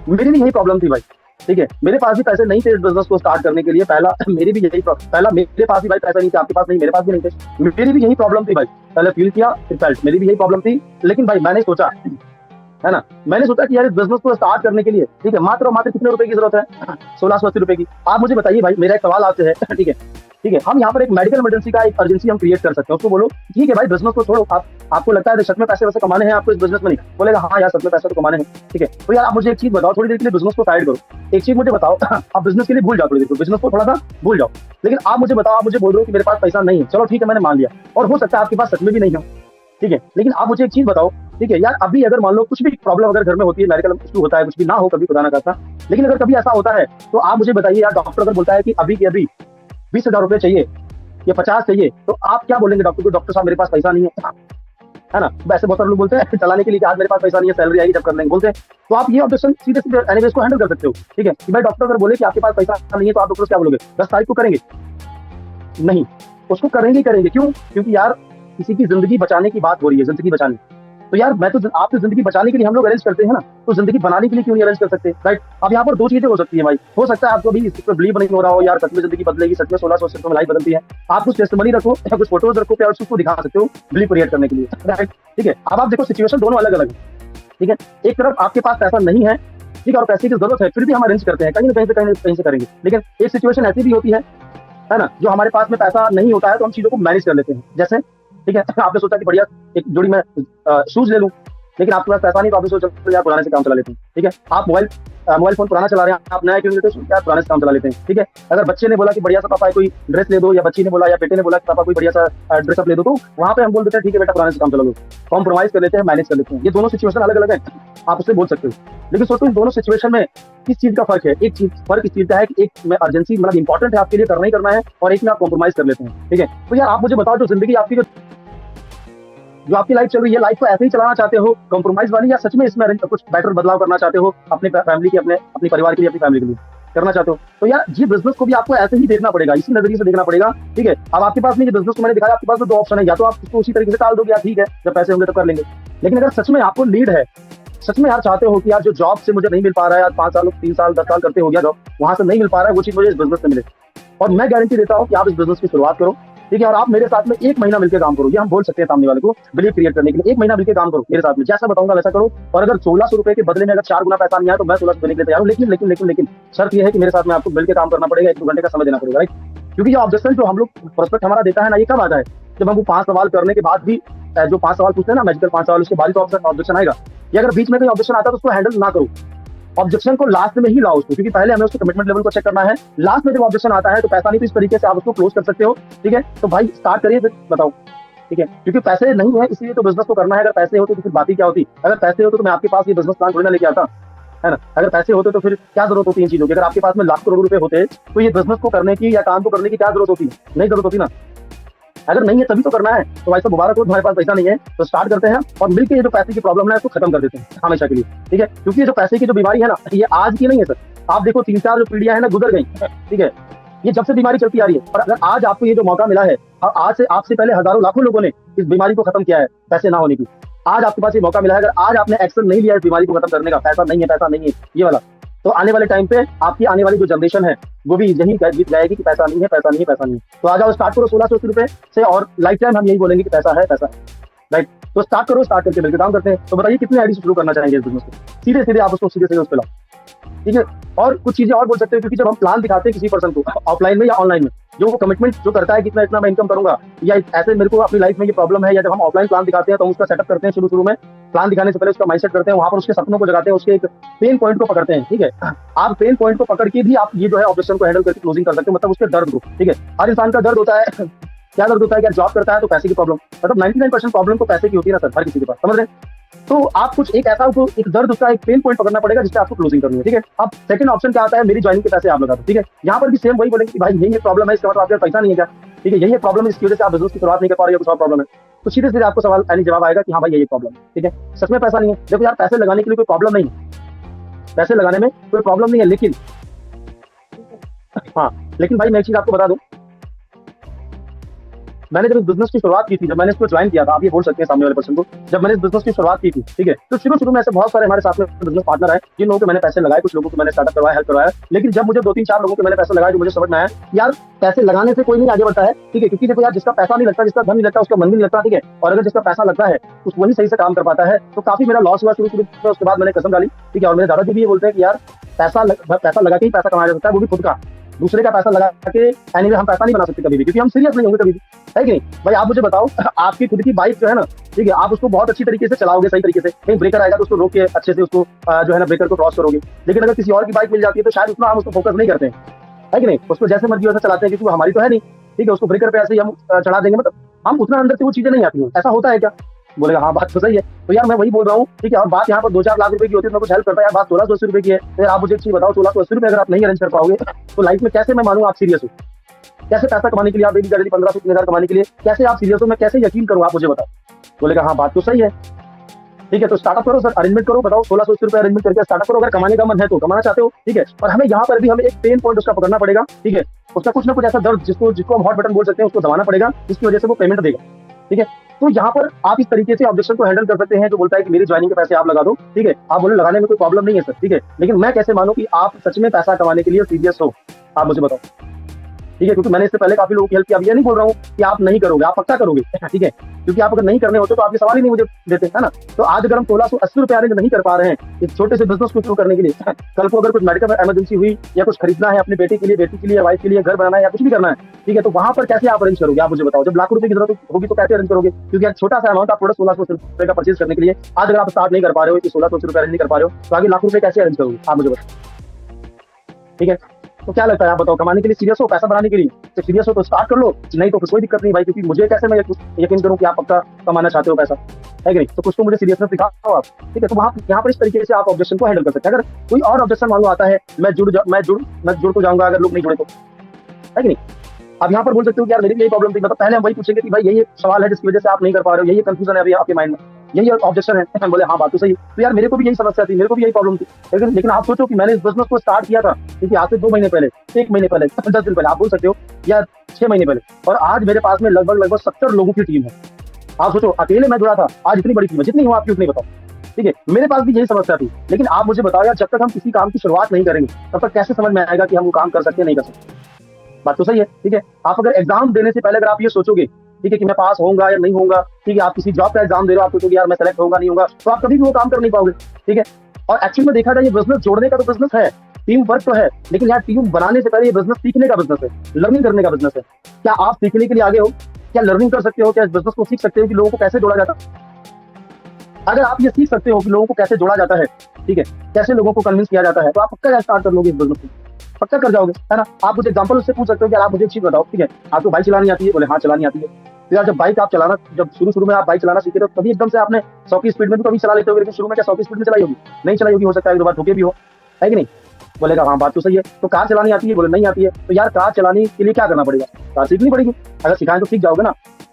मेरी भी यही प्रॉब्लम थी भाई, ठीक है। मेरे पास भी पैसे नहीं थे इस बिजनेस को स्टार्ट करने के लिए। पहला मेरी भी यही पहला मेरे पास भी भाई पैसा नहीं था, आपके पास नहीं, मेरे पास भी नहीं थे, मेरी भी यही प्रॉब्लम थी भाई। पहले फील किया फिर फेल्ट, मेरी भी यही प्रॉब्लम थी। लेकिन भाई मैंने सोचा, है ना, मैंने सोचा कि यार इस बिजनेस को स्टार्ट करने के लिए, ठीक है, मात्र मात्र कितने रुपए की जरूरत है? 1680 रुपए की। आप मुझे बताइए भाई, मेरा एक सवाल आपसे है, ठीक है, ठीक है, हम यहाँ पर एक मेडिकल इमरजेंसी का एक अर्जेंसी हम क्रिएट कर सकते हैं। उसको बोलो ठीक है भाई बिजनेस को छोड़ो, आपको लगता है सच में पैसे वैसे कमाने हैं आपको इस बिजनेस में, नहीं बोलेगा हाँ यार सच में पैसे तो कमाने हैं, ठीक है। तो यार आप मुझे एक चीज बताओ, थोड़ी देर के लिए बिजनेस को साइड करो, एक चीज मुझे बताओ, आप बिजनेस के लिए भूल जाओ, थोड़ी देर बिजनेस को थोड़ा सा भूल जाओ, लेकिन आप मुझे बताओ, आप मुझे बोल रहे हो कि मेरे पास पैसा नहीं है, चलो ठीक है मैंने मान लिया, और हो सकता है आपके पास सच में भी नहीं हो, ठीक है। लेकिन आप मुझे एक चीज बताओ, ठीक है यार, अभी अगर मान लो कुछ भी प्रॉब्लम अगर घर में होती है, मेडिकल इशू होता है, कुछ भी ना हो कभी खुदा ना करता, लेकिन अगर कभी ऐसा होता है तो आप मुझे बताइए यार, डॉक्टर अगर बोलता है कि अभी के अभी 20,000 रुपए चाहिए या 50 चाहिए, तो आप क्या बोलेंगे डॉक्टर को? डॉक्टर साहब मेरे पास पैसा नहीं है ना। वैसे बहुत सारे लोग बोलते हैं चलाने के लिए कि आज मेरे पास पैसा नहीं है, सैलरी आएगी जब कर लेंगे, बोलते हैं। तो आप ये ऑब्जेक्शन सीधे सीधे एनीवेज को हैंडल कर सकते हो, ठीक है, कि भाई डॉक्टर अगर बोले कि आपके पास पैसा नहीं है, तो आप डॉक्टर क्या बोलोगे? 10 तारीख को करेंगे? नहीं, उसको करेंगे ही करेंगे। क्यों? क्योंकि यार किसी की जिंदगी बचाने की बात हो रही है, जिंदगी बचाने। तो यार मैं तो आपकी जिंदगी बचाने के लिए हम लोग अरेंज करते हैं ना, तो जिंदगी बनाने के लिए क्यों नहीं अरेंज कर सकते? राइट। अब यहाँ पर दो चीजें हो सकती है भाई, हो सकता है आपको भी इस पर बिलीव नहीं हो रहा हो, यार सच में जिंदगी बदलेगी, सच में 1600 में लाइफ बदलती है। आप कुछ टेस्टमनी रखो या कुछ फोटोज रखो और उसको दिखा सकते हो बिलीव क्रिएट करने के लिए, राइट, ठीक है। अब आप देखो सिचुएशन दोनों अलग अलग है, ठीक है। एक तरफ आपके पास पैसा नहीं है, ठीक है, और पैसे की जरूरत है, फिर भी हम अरेंज करते हैं, कहीं ना कहीं से करेंगे। लेकिन एक सिचुएशन ऐसी भी होती है ना, जो हमारे पास में पैसा नहीं होता है तो हम चीजों को मैनेज कर लेते हैं। जैसे ठीक है, आपने सोचा कि बढ़िया एक जोड़ी में शूज ले लूं, लेकिन आपके पास पैसा नहीं, तो आपने सोचा यार पुराने से काम चला लेते हैं, ठीक है। आप मोबाइल फोन पुराना चला रहे हैं, आप नया क्यों लेते हैं? यार पुराने से काम चला लेते हैं, ठीक है। अगर बच्चे ने बोला कि बढ़िया सा पापा कोई ड्रेस ले दो, या बच्ची ने बोला या बेटे ने बोला कि पापा कोई बढ़िया सा ड्रेसअप ले दो, तो वहां पे हम बोल देते हैं ठीक है बेटा पुराने से काम चला लो, कॉम्प्रोमाइज कर लेते हैं, मैनेज कर लेते हैं। ये दोनों सिचुएशन अलग अलग है, आप उससे बोल सकते हो। लेकिन सोचो इन दोनों सिचुएशन में किस चीज का फर्क है? एक चीज फर्क इस चीज का है कि एक में अर्जेंसी मतलब इंपॉर्टेंट है, आपके लिए करना ही करना है, और एक में आप कॉम्प्रोमाइज कर लेते हैं, ठीक है। तो यार आप मुझे बताओ, जो जिंदगी आपकी जो आपकी लाइफ चल रही है, लाइफ को ऐसे ही चलाना चाहते हो कॉम्प्रोमाइज वाली, या सच में इसमें कुछ बेटर बदलाव करना चाहते हो अपने फैमिली के, अपने परिवार के लिए, अपनी फैमिली के लिए करना चाहते हो? तो यार ये बिजनेस को भी आपको ऐसे ही देखना पड़ेगा, इसी नजरिए से देखना पड़ेगा, ठीक है। अब आपके पास नहीं, ये बिजनेस को मैंने दिखाया, आपके पास तो दो ऑप्शन है, या तो आप उसको उसी तरीके से टाल दोगे, यार ठीक है जब पैसे होंगे तो कर लेंगे। लेकिन अगर सच में आपको लीड है, सच में यार चाहते हो कि यार जो जॉब से मुझे नहीं मिल पा रहा है, यार 5 साल 3 साल 10 साल करते हो गया जॉब, वहां से नहीं मिल पा रहा है, वो चीज मुझे इस बिजनेस से मिले, और मैं गारंटी देता हूँ कि आप इस बिजनेस की शुरुआत करो, ठीक है। और आप मेरे साथ में 1 महीना मिलकर काम करो, ये हम बोल सकते हैं सामने वाले को बिलीव क्रिएट करने के लिए। 1 महीना मिलकर काम करो मेरे साथ में, जैसा बताऊंगा वैसा करो। और अगर 1600 रुपए के बदले में अगर 4 गुना पैसा नहीं आया, तो मैं 1600 देने के लिए तैयार हूँ। लेकिन लेकिन लेकिन लेकिन शर्त यह है कि मेरे साथ में आपको मिलकर काम करना पड़ेगा, 1-2 घंटे का समय देना पड़ेगा, राइट। क्योंकि ये ऑब्जेक्शन जो हम लोग प्रोस्पेक्ट हमारा देता है ना, ये कब आता है? जब हमको 5 सवाल करने के बाद भी जो 5 सवाल पूछते हैं ना, मैजिकल 5 सवाल, उसके बाद तो ऑब्जेक्शन आएगा। या अगर बीच में कोई ऑब्जेक्शन आता है तो उसको हैंडल ना करो, ऑब्जेक्शन को लास्ट में ही लाओ उसको, क्योंकि पहले हमें उसके कमिटमेंट लेवल को चेक करना है। लास्ट में जब ऑब्जेक्शन आता है तो पैसा नहीं, तो इस तरीके से आप उसको क्लोज कर सकते हो, ठीक है। तो भाई स्टार्ट करिए, फिर बताओ, ठीक है। क्योंकि पैसे नहीं है इसलिए तो बिजनेस को करना है। अगर पैसे होते तो फिर बात ही क्या होती? अगर पैसे होते तो मैं आपके पास ये बिजनेस प्लान थोड़ी ना लेके आता, है ना। अगर पैसे होते तो फिर क्या जरूरत होती है इन चीजों की? अगर आपके पास में लाख करोड़ रुपए होते तो ये बिजनेस को करने की या काम को करने की क्या जरूरत होती? नहीं जरूरत होती ना। अगर नहीं है तभी तो करना है। तो भाई साहब मुबारक हो, तुम्हारे पास पैसा नहीं है, तो स्टार्ट करते हैं और मिलकर ये जो पैसे की प्रॉब्लम है उसको खत्म कर देते हैं हमेशा के लिए, ठीक है। क्योंकि ये जो पैसे की जो बीमारी है ना, ये आज की नहीं है सर। आप देखो 3-4 जो पीढ़ियां हैं ना गुजर गई, ठीक है, ये जब से बीमारी चलती आ रही है। और अगर आज आपको ये जो मौका मिला है, आज से आपसे पहले हजारों लाखों लोगों ने इस बीमारी को खत्म किया है पैसे ना होने की, आज आपके पास ये मौका मिला है। अगर आज आपने एक्शन नहीं लिया इस बीमारी को खत्म करने का, पैसा नहीं है, पैसा नहीं है ये वाला, तो आने वाले टाइम पे आपकी आने वाली जो जनरेशन है वो भी यही गीत गाएगी कि पैसा नहीं है, पैसा नहीं है, पैसा नहीं है। तो आ जाओ, स्टार्ट करो 1680 रुपए से, और लाइफ टाइम हम यही बोलेंगे कि पैसा है, पैसा है, राइट। तो स्टार्ट करो, स्टार्ट करके मिलकर काम करते हैं। तो बताइए कितने आईडी से शुरू करना चाहेंगे इस बिजनेस को? सीधे सीधे आप उसको सीधे सीधे उस पर लाओ, ठीक है। और कुछ चीजें और बोल सकते हैं, क्योंकि जब हम प्लान दिखाते हैं किसी पर्सन को, ऑफलाइन में या ऑनलाइन में, जो वो कमिटमेंट जो करता है कि इतना इतना मैं इनकम करूंगा, या ऐसे मेरे को अपनी लाइफ में ये प्रॉब्लम है, या जब हम ऑफलाइन प्लान दिखाते हैं तो हम उसका सेटअप करते हैं शुरू में, प्लान दिखाने से पहले उसका माइंडसेट करते हैं, वहां पर उसके सपनों को जगाते हैं, उसके एक पेन पॉइंट को पकड़ते हैं, ठीक है। आप पेन पॉइंट को पकड़ के भी आप ये जो है ऑब्जेक्शन को हैंडल करके क्लोजिंग कर सकते हो, मतलब उसके दर्द को, ठीक है। हर इंसान का दर्द होता है, क्या दर्द होता है? क्या जॉब करता है तो पैसे की प्रॉब्लम, मतलब 99% प्रॉब्लम तो पैसे की होती है ना सर, हर किसी के पास, समझ रहे हैं। तो आप कुछ एक ऐसा को एक दर्द उसका एक पेन पॉइंट पकड़ना पड़ेगा जिससे आपको क्लोजिंग करनी है, ठीक है। अब सेकंड ऑप्शन क्या आता है, मेरी ज्वाइनिंग के पैसे आप लगा दो, ठीक है। यहाँ पर भी सेम वही बोलेंगे कि भाई यही प्रॉब्लम है, इसका मतलब आपके पास पैसा नहीं है क्या, ठीक है, यही प्रॉब्लम है, इसकी वजह से आप बिजनेस की शुरुआत नहीं कर पा रहे हो, कुछ और प्रॉब्लम है। तो सीधे सीधे आपको सवाल यानी जवाब आएगा कि हाँ भाई यही प्रॉब्लम है, ठीक है। सच में पैसा नहीं है, देखो यार पैसे लगाने के लिए कोई प्रॉब्लम नहीं है, पैसे लगाने में कोई प्रॉब्लम नहीं है, लेकिन हाँ, लेकिन भाई मैं एक चीज आपको बता दूं, मैंने जब इस बिजनेस की शुरुआत की थी, जब मैंने इसको ज्वाइन किया था, आप ये बोल सकते हैं सामने वाले पर्सन को, जब मैंने इस बिजनेस की शुरुआत की थी, ठीक है, तो शुरू में ऐसे बहुत सारे हमारे साथ में बिजनेस पार्टनर आए, जिन लोगों को मैंने पैसे लगाए, कुछ लोगों को मैंने स्टार्टअप करवाया, हेल्प करवाया। लेकिन जब मुझे 2-3-4 लोगों के मैंने पैसे लगाए, तो मुझे समझ में आया यार पैसे लगाने से कोई नहीं आगे बढ़ता है, ठीक है, क्योंकि देखो यार जिसका पैसा नहीं लगता, जिसका धन नहीं लगता, उसका मन भी नहीं लगता, ठीक है। और अगर जिसका पैसा लगता है तो वही सही से काम कर पाता है। तो काफी मेरा लॉस हुआ शुरू में, उसके बाद मैंने कसम डाली, ठीक है। और मेरे दादाजी भी ये बोलते हैं कि यार पैसा लगा के ही पैसा कमाया जा सकता है, वो भी खुद का, दूसरे का पैसा लगा के एनीवे हम पैसा नहीं बना सकते कभी भी, क्योंकि हम सीरियस नहीं होंगे कभी भी, है कि नहीं भाई। आप मुझे बताओ, आपकी खुद की बाइक जो है ना, ठीक है, आप उसको बहुत अच्छी तरीके से चलाओगे, सही तरीके से, कहीं ब्रेकर आएगा तो उसको रोक के अच्छे से उसको जो है ना ब्रेकर को क्रॉस करोगे। लेकिन अगर किसी और की बाइक मिल जाती है तो शायद उतना हम उसको फोकस नहीं करते हैं, है कि नहीं, उसको जैसे मर्जी वैसे चलाते हैं, क्योंकि वो हमारी तो है नहीं, ठीक है। उसको ब्रेकर पे ऐसे ही हम चढ़ा देंगे, मतलब हम उतना अंदर से वो चीजें नहीं आती हैं। ऐसा होता है क्या, बोलेगा हाँ बात तो सही है। तो यार मैं वही बोल रहा हूँ, ठीक है। और बात यहाँ पर 2-4 लाख रुपए की होती है तो कुछ हेल्प करता है, यार बात 1680 रुपए की है। तो आप मुझे एक चीज बताओ, 1680 रुपए अगर आप नहीं अरेंज कर पाओगे तो लाइफ में कैसे मैं मानूं आप सीरियस हो, कैसे पैसा कमाने के लिए आप डेली 1500-3000 कमाने के लिए कैसे आप सीरियस हो, मैं कैसे यकीन करूँ, आप मुझे बताओ। बोलेगा हाँ बात तो सही है, ठीक है। तो स्टार्टअप करो सर, अरेंजमेंट करो, बताओ 1680 रुपए अरेंजमेंट करके स्टार्टअप करो, अगर कमाने का मन है तो, कमाना चाहते हो, ठीक है। और हमें यहाँ पर भी हमें एक पेन पॉइंट उसका पकड़ना पड़ेगा, ठीक है। उसका कुछ ना कुछ ऐसा दर्द जिसको हम हॉट बटन बोल सकते हैं, उसको दबाना पड़ेगा, जिसकी वजह से वो पेमेंट देगा, ठीक है। तो यहाँ पर आप इस तरीके से ऑब्जेक्शन को हैंडल कर सकते हैं, जो बोलता है कि मेरी ज्वाइनिंग के पैसे आप लगा दो, ठीक है। आप बोले लगाने में कोई प्रॉब्लम नहीं है सर, ठीक है, लेकिन मैं कैसे मानूं कि आप सच में पैसा कमाने के लिए सीरियस हो, आप मुझे बताओ, ठीक है। क्योंकि मैंने इससे पहले काफी लोगों की हेल्प की, अब ये नहीं बोल रहा हूँ कि आप नहीं करोगे, आप पक्का करोगे, ठीक है। क्योंकि आप अगर नहीं करने होते तो आप ये सवाल ही नहीं मुझे देते, है ना। तो आज अगर हम 1680 रुपए अरेंज नहीं कर पा रहे हैं इस छोटे से बिजनेस को शुरू करने के लिए, कल को अगर कुछ मेडिकल इमरजेंसी हुई या कुछ खरीदना है अपने बेटे के लिए, बेटी के लिए, वाइफ के लिए, घर बनाना है या कुछ भी करना है, ठीक है, तो वहां पर कैसे आप अरेंज करोगे, आप मुझे बताओ। जब लाख रुपए की जरूरत होगी तो कैसे अरेंज करोगे, क्योंकि एक छोटा सा अमाउंट आप प्रोडक्ट 1600 रुपए का परचेज करने के लिए आज अगर आप स्टार्ट नहीं कर पा रहे हो, 1600 रुपए अरेंज नहीं कर पा रहे हो, तो आगे लाख रुपए कैसे अरेंज करोगे, आप मुझे बताओ, ठीक है। तो क्या लगता है, आप बताओ, कमाने के लिए सीरियस हो, पैसा बनाने के लिए तो सीरियस हो तो स्टार्ट कर लो, नहीं तो फिर कोई दिक्कत नहीं भाई, क्योंकि मुझे कैसे मैं यकीन करूं कि आप पक्का कमाना चाहते हो पैसा, है कि नहीं। तो कुछ तो मुझे सीरियसनेस दिखाओ आप, ठीक है। तो वहाँ यहाँ पर इस तरीके से आप ऑब्जेक्शन को हैंडल कर सकते हैं। अगर कोई और ऑब्जेक्शन मान लो आता है, मैं जुड़ तो जाऊंगा अगर लोग नहीं जुड़े तो, है कि नहीं। आप यहाँ पर बोल सकते हो कि यार मेरी यही प्रॉब्लम थी, मतलब पहले हम वही पूछेंगे कि भाई यही सवाल है जिसकी वजह से आप नहीं कर पा रहे हो, यही कंफ्यूजन है अभी आपके माइंड में, यही ऑब्जेक्शन है। बोले हाँ बात तो सही, तो यार मेरे को भी यही समस्या थी, मेरे को भी यही प्रॉब्लम थी। लेकिन आप सोचो कि मैंने इस बिजनेस को स्टार्ट किया था, क्योंकि आज से 2 महीने पहले, 1 महीने पहले, 10 दिन पहले, आप बोल सकते हो, या 6 महीने पहले, और आज मेरे पास में लगभग 70 लोगों की टीम है। आप सोचो, अकेले मैं जुड़ा था, आज इतनी बड़ी टीम है, जितनी हो आपकी उतनी बताओ, ठीक है। मेरे पास भी यही समस्या थी, लेकिन आप मुझे बताओ यार, जब तक हम किसी काम की शुरुआत नहीं करेंगे तब तक कैसे समझ में आएगा कि हम वो काम कर सकते हैं नहीं कर सकते। बात तो सही है, ठीक है। आप अगर एग्जाम देने से पहले अगर आप ये सोचोगे, ठीक है, कि मैं पास होऊंगा या नहीं होऊंगा, ठीक है, आप किसी जॉब का एग्जाम दे रहे हो, आप सोचोगे यार मैं सेलेक्ट होऊंगा नहीं होगा, तो आप कभी भी वो काम कर नहीं पाओगे, ठीक है। और एक्चुअली में देखा जाए, ये बिजनेस जोड़ने का तो बिजनेस है, टीम वर्क तो है, लेकिन यार टीम बनाने से पहले ये बिजनेस सीखने का बिजनेस है, लर्निंग करने का बिजनेस है। क्या आप सीखने के लिए आगे हो, क्या लर्निंग कर सकते हो, क्या इस बिजनेस को सीख सकते हो कि लोगों को कैसे जोड़ा जाता है। अगर आप ये सीख सकते हो कि लोगों को कैसे जोड़ा जाता है, ठीक है, कैसे लोगों को कन्विंस किया जाता है, तो आप पक्का स्टार्ट कर लोगे इस बिजनेस को, पक्का कर जाओगे, है ना। आप मुझे एग्जांपल उससे पूछ सकते हो कि आप मुझे एक चीज बताओ, ठीक है, आपको बाइक चलानी आती है, बोले हाँ चलानी आती है। तो यार जब बाइक आप चलाना, जब शुरू में आप बाइक चलाना सीखे तो कभी एकदम से आपने 100 की स्पीड में भी कभी चला लेते हो, लेकिन शुरू में क्या 100 की स्पीड में चलाई होगी, नहीं चलाई होगी, हो सकता है 1-2 बार ठोके भी हो, है कि नहीं। बोलेगा हाँ बात तो सही है। तो कार चलानी आती है, बोले नहीं आती है। तो यार कार चलाने के लिए क्या करना पड़ेगा, कार सीखनी पड़ेगी। अगर सिखाएं तो सीख जाओगे ना।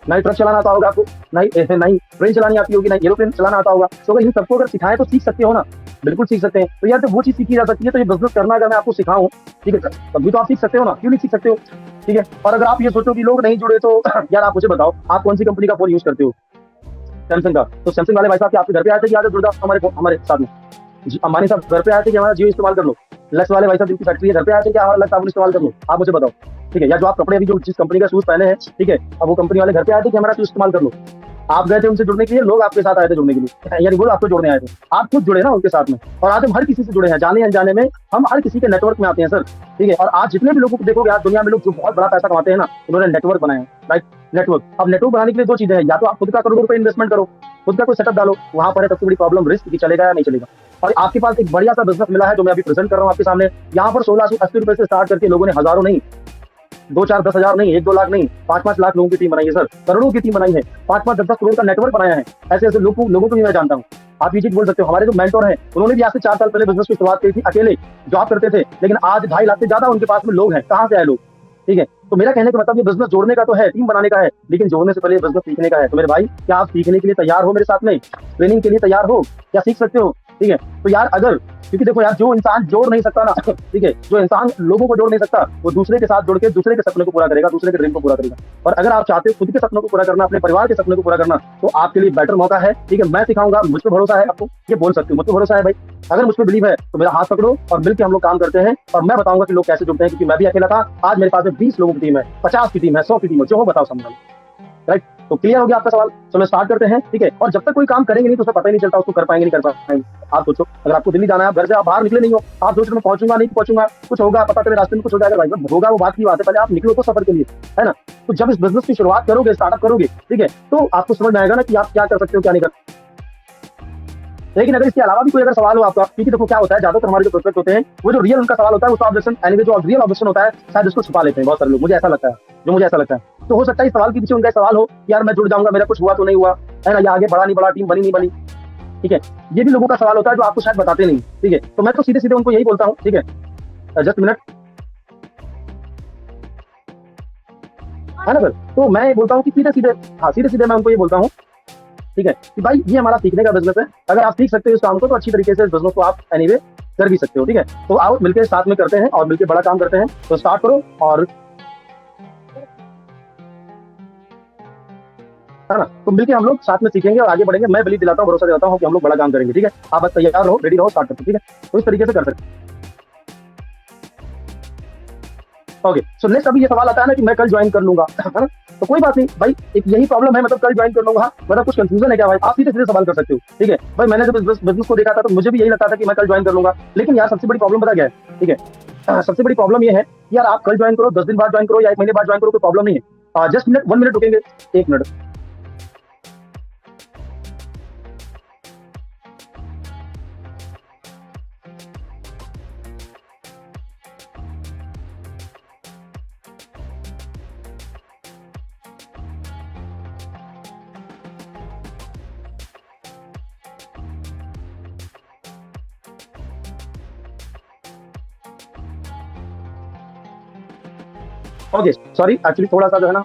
नहीं ट्रक चलाना आता होगा आपको, नहीं ट्रेन चलानी आती होगी, नहीं एरोप्लेन चलाना आता होगा, तो अगर इन सबको अगर सिखाएं तो सीख सकते हो ना, बिल्कुल सीख सकते हैं। तो यार जब वो चीज सीखी जा सकती है तो ये बिजनेस करना अगर मैं आपको सिखाऊं, ठीक है, तभी तो आप सीख सकते हो ना, क्यों नहीं सीख सकते हो, ठीक है। और अगर आप ये सोचो कि लोग नहीं जुड़े तो यार आप मुझे बताओ, आप कौन सी कंपनी का फोन यूज करते हो, सैमसंग का। तो सैमसंग वाले भाई साहब आपके घर पे आए थे कि आज जुड़ जाओ हमारे साथ में। अंबानी साहब घर पे आए थे कि हमारा जियो इस्तेमाल कर लो। लक्स वाले भाई साहब जिनकी फैक्ट्री है, घर पे आए थे कि हमारा लक्स साबुन इस्तेमाल कर लो, आप मुझे बताओ, ठीक है। या जो आप कपड़े अभी जो जिस कंपनी का शूज पहने हैं, ठीक है, अब वो कंपनी वाले घर पे आए थे कि हमारा शूज इस्तेमाल कर लो। आप गए थे उनसे जुड़ने के लिए, लोग आपके साथ आए थे जुड़ने के लिए, यानी वो आपको जोड़ने आए थे, आप खुद जुड़े ना उनके साथ में। और आज हम हर किसी से जुड़े हैं, जाने अनजाने में हम हर किसी के नेटवर्क में आते हैं सर, ठीक है। और आज जितने भी लोगों को देखोगे आज दुनिया में लोग जो बहुत बड़ा पैसा कमाते हैं ना, उन्होंने नेटवर्क बनाए हैं, राइट, नेटवर्क। अब नेटवर्क बनाने के लिए 2 चीजें हैं, या तो आप खुद का करोड़ों रुपए इन्वेस्टमेंट करो, खुद का कोई सेटअप डालो, वहां पर है सबसे बड़ी प्रॉब्लम रिस्क की, चलेगा या नहीं चलेगा। और आपके पास एक बढ़िया सा बिजनेस मिला है जो मैं अभी प्रेजेंट कर रहा हूँ आपके सामने। यहाँ पर 1680 रुपए से स्टार्ट करके लोगों ने हजारों नहीं, 2-4 10 हजार नहीं, 1-2 लाख नहीं, 5-5 लाख लोगों की टीम बनाई है सर, करोड़ों की टीम बनाई है, 5-5 10-10 करोड़ का नेटवर्क बनाया है। ऐसे ऐसे लोगों को भी मैं जानता हूँ, आप ये चीज बोल सकते हो। हमारे जो मेंटोर हैं उन्होंने भी आज से 4 साल पहले बिजनेस की शुरुआत की थी, अकेले जॉब करते थे, लेकिन आज 2.5 लाख से ज्यादा उनके पास में लोग हैं। कहाँ से आए लोग? ठीक है, तो मेरा कहने का मतलब ये बिजनेस जोड़ने का तो है, टीम बनाने का है, लेकिन जोड़ने से पहले बिजनेस सीखने का है। तो मेरे भाई, क्या आप सीखने के लिए तैयार हो मेरे साथ में? ट्रेनिंग के लिए तैयार हो? क्या सीख सकते हो? ठीक है, तो यार अगर, क्योंकि देखो यार, जो इंसान जोड़ नहीं सकता ना, ठीक है, जो इंसान लोगों को जोड़ नहीं सकता, वो दूसरे के साथ जुड़ के दूसरे के सपने को पूरा करेगा, दूसरे के ड्रीम को पूरा करेगा। और अगर आप चाहते हो खुद के सपनों को पूरा करना, अपने परिवार के सपने को पूरा करना, तो आपके लिए बेटर मौका है। ठीक है, मैं सिखाऊंगा, मुझ पर भरोसा है आपको, ये बोल सकते हो, मुझ पर भरोसा है भाई। अगर मुझ पर बिलीव है तो मेरा हाथ पकड़ो और मिलकर हम लोग काम करते हैं, और मैं बताऊंगा कि लोग कैसे जुड़ते हैं, क्योंकि मैं भी अकेला था। आज मेरे पास में 20 लोगों की टीम है, 50 की टीम है, 100 की टीम है, जो हो बताओ समझ। राइट, तो क्लियर हो गया आपका सवाल? चलो स्टार्ट करते हैं। ठीक है, और जब तक कोई काम करेंगे नहीं तो उसे पता ही नहीं चलता उसको कर पाएंगे नहीं कर पाएंगे। आप सोचो, अगर आपको दिल्ली जाना है, घर से आप बाहर निकले नहीं हो, आप सोच रहे मैं पहुंचूंगा नहीं पहुंचूंगा, कुछ होगा, पता चले रास्ते में कुछ हो जाएगा, भाई होगा वो बात की बात है, पहले आप निकलो तो सफर के लिए, है ना। तो जब इस बिजनेस की शुरुआत करोगे, स्टार्टअप करोगे, ठीक है, तो आपको समझ में आएगा ना कि आप क्या कर सकते हो, क्या नहीं कर। लेकिन अगर इसके अलावा भी कोई अगर सवाल हो आपका, क्योंकि देखो क्या होता है, ज्यादातर हमारे जो प्रोस्पेक्ट होते हैं, वो जो रियल उनका सवाल होता है, उसका ऑब्जेक्शन, एनीवे जो रियल ऑब्जेक्शन होता है, शायद उसको छुपा लेते हैं बहुत सारे लोग, मुझे ऐसा लगता है, जो मुझे ऐसा लगता है। तो हो सकता है इस सवाल के पीछे उनका सवाल हो कि यार मैं जुड़ जाऊंगा, मेरा कुछ हुआ तो नहीं हुआ, है ना, या आगे बढ़ा नहीं बढ़ा, टीम बनी नहीं बनी। ठीक है, ये भी लोगों का सवाल होता है जो आपको शायद बताते नहीं। ठीक है, तो मैं तो सीधे सीधे उनको यही बोलता हूँ, ठीक है, जस्ट मिनट, है ना सर। तो मैं बोलता हूँ कि सीधे सीधे, हाँ सीधे सीधे मैं उनको ये बोलता हूँ, ठीक है, कि भाई ये हमारा सीखने का बिजनेस है, अगर आप सीख सकते हो इस काम को तो अच्छी तरीके से इस बिजनेस को आप एनीवे कर भी सकते हो। ठीक है, तो आओ मिलकर साथ में करते हैं और मिलकर बड़ा काम करते हैं। तो स्टार्ट करो, और है ना, तो मिलकर हम लोग साथ में सीखेंगे और आगे बढ़ेंगे। मैं बिलीव दिलाता हूँ, भरोसा दिलाता हूँ कि हम लोग बड़ा काम करेंगे। ठीक है, आप बस तैयार रहो, रेडी रहो, स्टार्ट करते हैं। ठीक है, तो इस तरीके से कर सकते हैं। ओके, सो नेक्स्ट अभी ये सवाल आता है ना कि मैं कल ज्वाइन कर लूंगा, है ना। तो कोई बात नहीं भाई, एक यही प्रॉब्लम है, मतलब कल ज्वाइन कर लूंगा, मतलब कुछ कंफ्यूजन है क्या भाई? आप सीधे सीधे सवाल कर सकते हो। ठीक है भाई, मैंने जब बिजनेस को देखा था तो मुझे भी यही लगता था कि मैं कल ज्वाइन कर लूंगा, लेकिन यार सबसे बड़ी प्रॉब्लम पता क्या है? ठीक है, सबसे बड़ी प्रॉब्लम ये है कि यार आप कल ज्वाइन करो, 10 दिन बाद ज्वाइन करो, या 1 महीने बाद ज्वाइन करो, कोई प्रॉब्लम नहीं है। जस्ट मिनट, 1 मिनट रुकेंगे, 1 मिनट। ओके, सॉरी, एक्चुअली थोड़ा सा जो है ना,